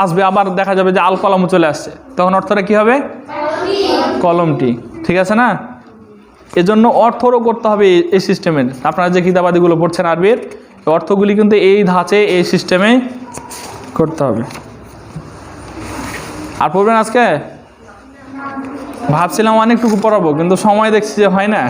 [SPEAKER 1] আসবে। আবার দেখা যাবে যে আল কলমও চলে আসছে, তখন অর্থটা কী হবে? কলমটি, ঠিক আছে না? এজন্য অর্থরও করতে হবে এই সিস্টেমের। আপনারা যে কিতাবাদিগুলো পড়ছেন আরবির, অর্থগুলি কিন্তু এই ধাঁচে, এই সিস্টেমে করতে হবে। আর পড়বেন আজকে? ভাবছিলাম অনেকটুকু পড়াবো, কিন্তু সময় দেখছি যে হয় না।